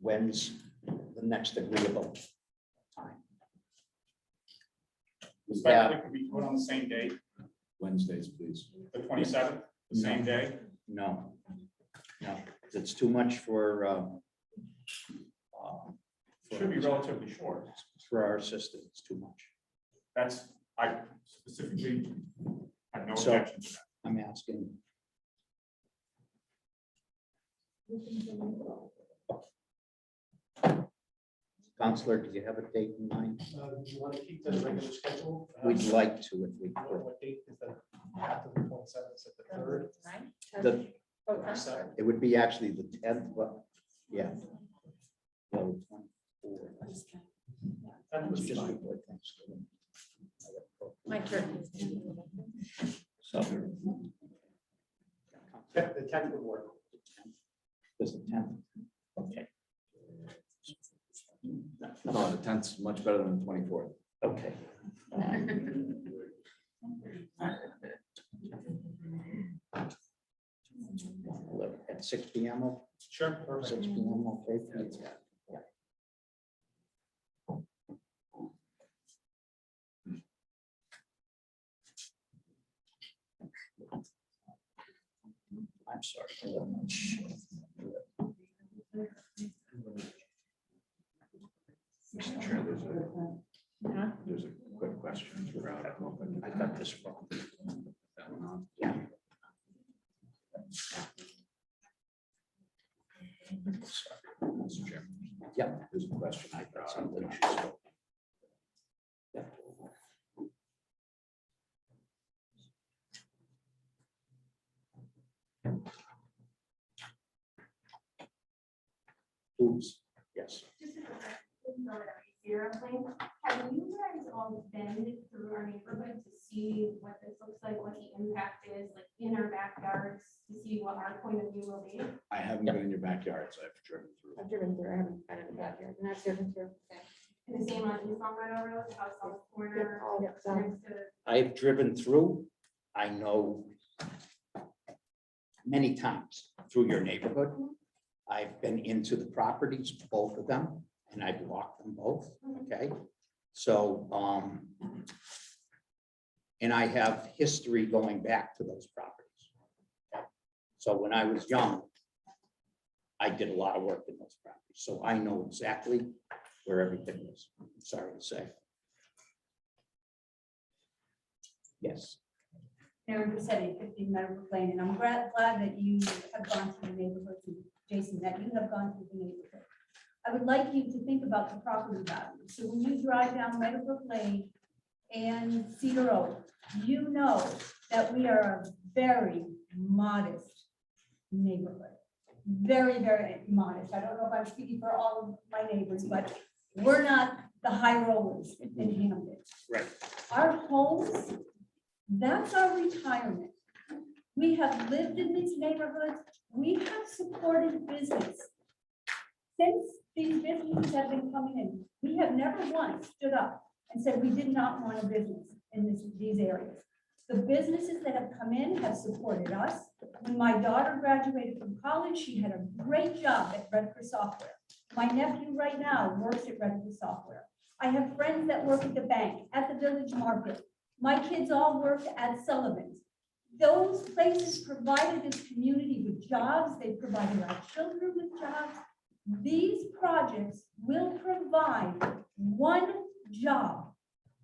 when's the next agreeable time? We Respectfully, have, could we put on the same day, Wednesdays, please. the 27th, the same day? no, it's too much for Should be relatively short. our system. It's too much. That's, I specifically have no So- objection to that. I'm asking. Counselor, do you have a date in mind? Do you want to keep the regular schedule? We'd like to if we could. What date is that? After the 27th, is it the 3rd? The, Okay. Second? it would be actually the 10th, but yeah. Well, 24. That was Just fine. before Thanksgiving. My turn. So. The 10th would work. Is the 10th? Okay. No, the 10th's much better than the 24th. Okay. At 6 p.m. Sure. 6 p.m. Okay. for you? I'm sorry. Mr. Chair, there's a quick question throughout. I got this wrong. Yeah. Mr. Chairman. Yeah. There's a question I brought up. Something. Yeah. Oops, yes. Just a quick airplane. Have you guys all been through our neighborhood to see what this looks like, what the impact is, like in our backyards, to see what our point of view will be? I haven't been in your backyard, so I've driven through. I've driven through, I haven't been in the backyard, and I've driven through. And the same on East Long Meadow Road, South South Corner, Yep, so- next to I've driven through, I know many times through your neighborhood. I've been into the properties, both of them, and I've walked them both, okay? So, and I have history going back to those properties. So when I was young, I did a lot of work in those properties, so I know exactly where everything is, sorry to say. Yes. Aaron Rossetti, 15 Meadowbrook Lane, and I'm glad that you have gone through the neighborhood, and Jason, that you have gone through the neighborhood. I would like you to think about the property value. So when you drive down Meadowbrook Lane and Cedar Oak, you know that we are a very modest neighborhood. Very, very modest. I don't know if I'm speaking for all of my neighbors, but we're not the high rollers in Hampton. Right. Our homes, that's our retirement. We have lived in these neighborhoods. We have supported business since the these businesses have been coming in. We have never once stood up and said we did not want a business in these areas. The businesses that have come in have supported us. When my daughter graduated from college, she had a great job at Redcare Software. My nephew right now works at Redcare Software. I have friends that work at the bank, at the village market. My kids all work at Sullivan's. Those places provided this community with jobs. They provided our children with jobs. These projects will provide one job.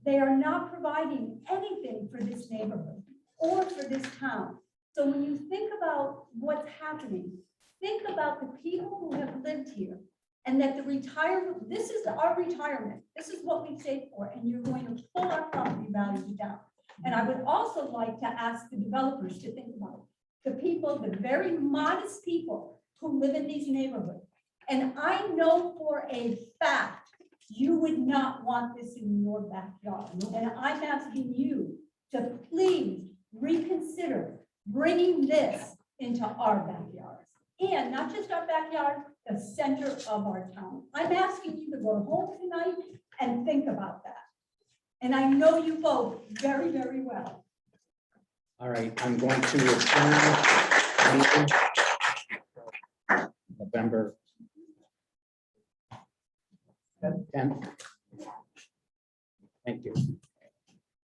They are not providing anything for this neighborhood or for this town. So when you think about what's happening, think about the people who have lived here and that the retirement, this is our retirement. This is what we save for, and you're going to pull our property values down. And I would also like to ask the developers to think about the people, the very modest people who live in these neighborhoods. And I know for a fact, you would not want this in your backyard. And I'm asking you to please reconsider bringing this into our backyards. And not just our backyard, the center of our town. I'm asking you to go home tonight and think about that. And I know you both very, very well. All right, I'm going to adjourn meeting November 10th. Thank you.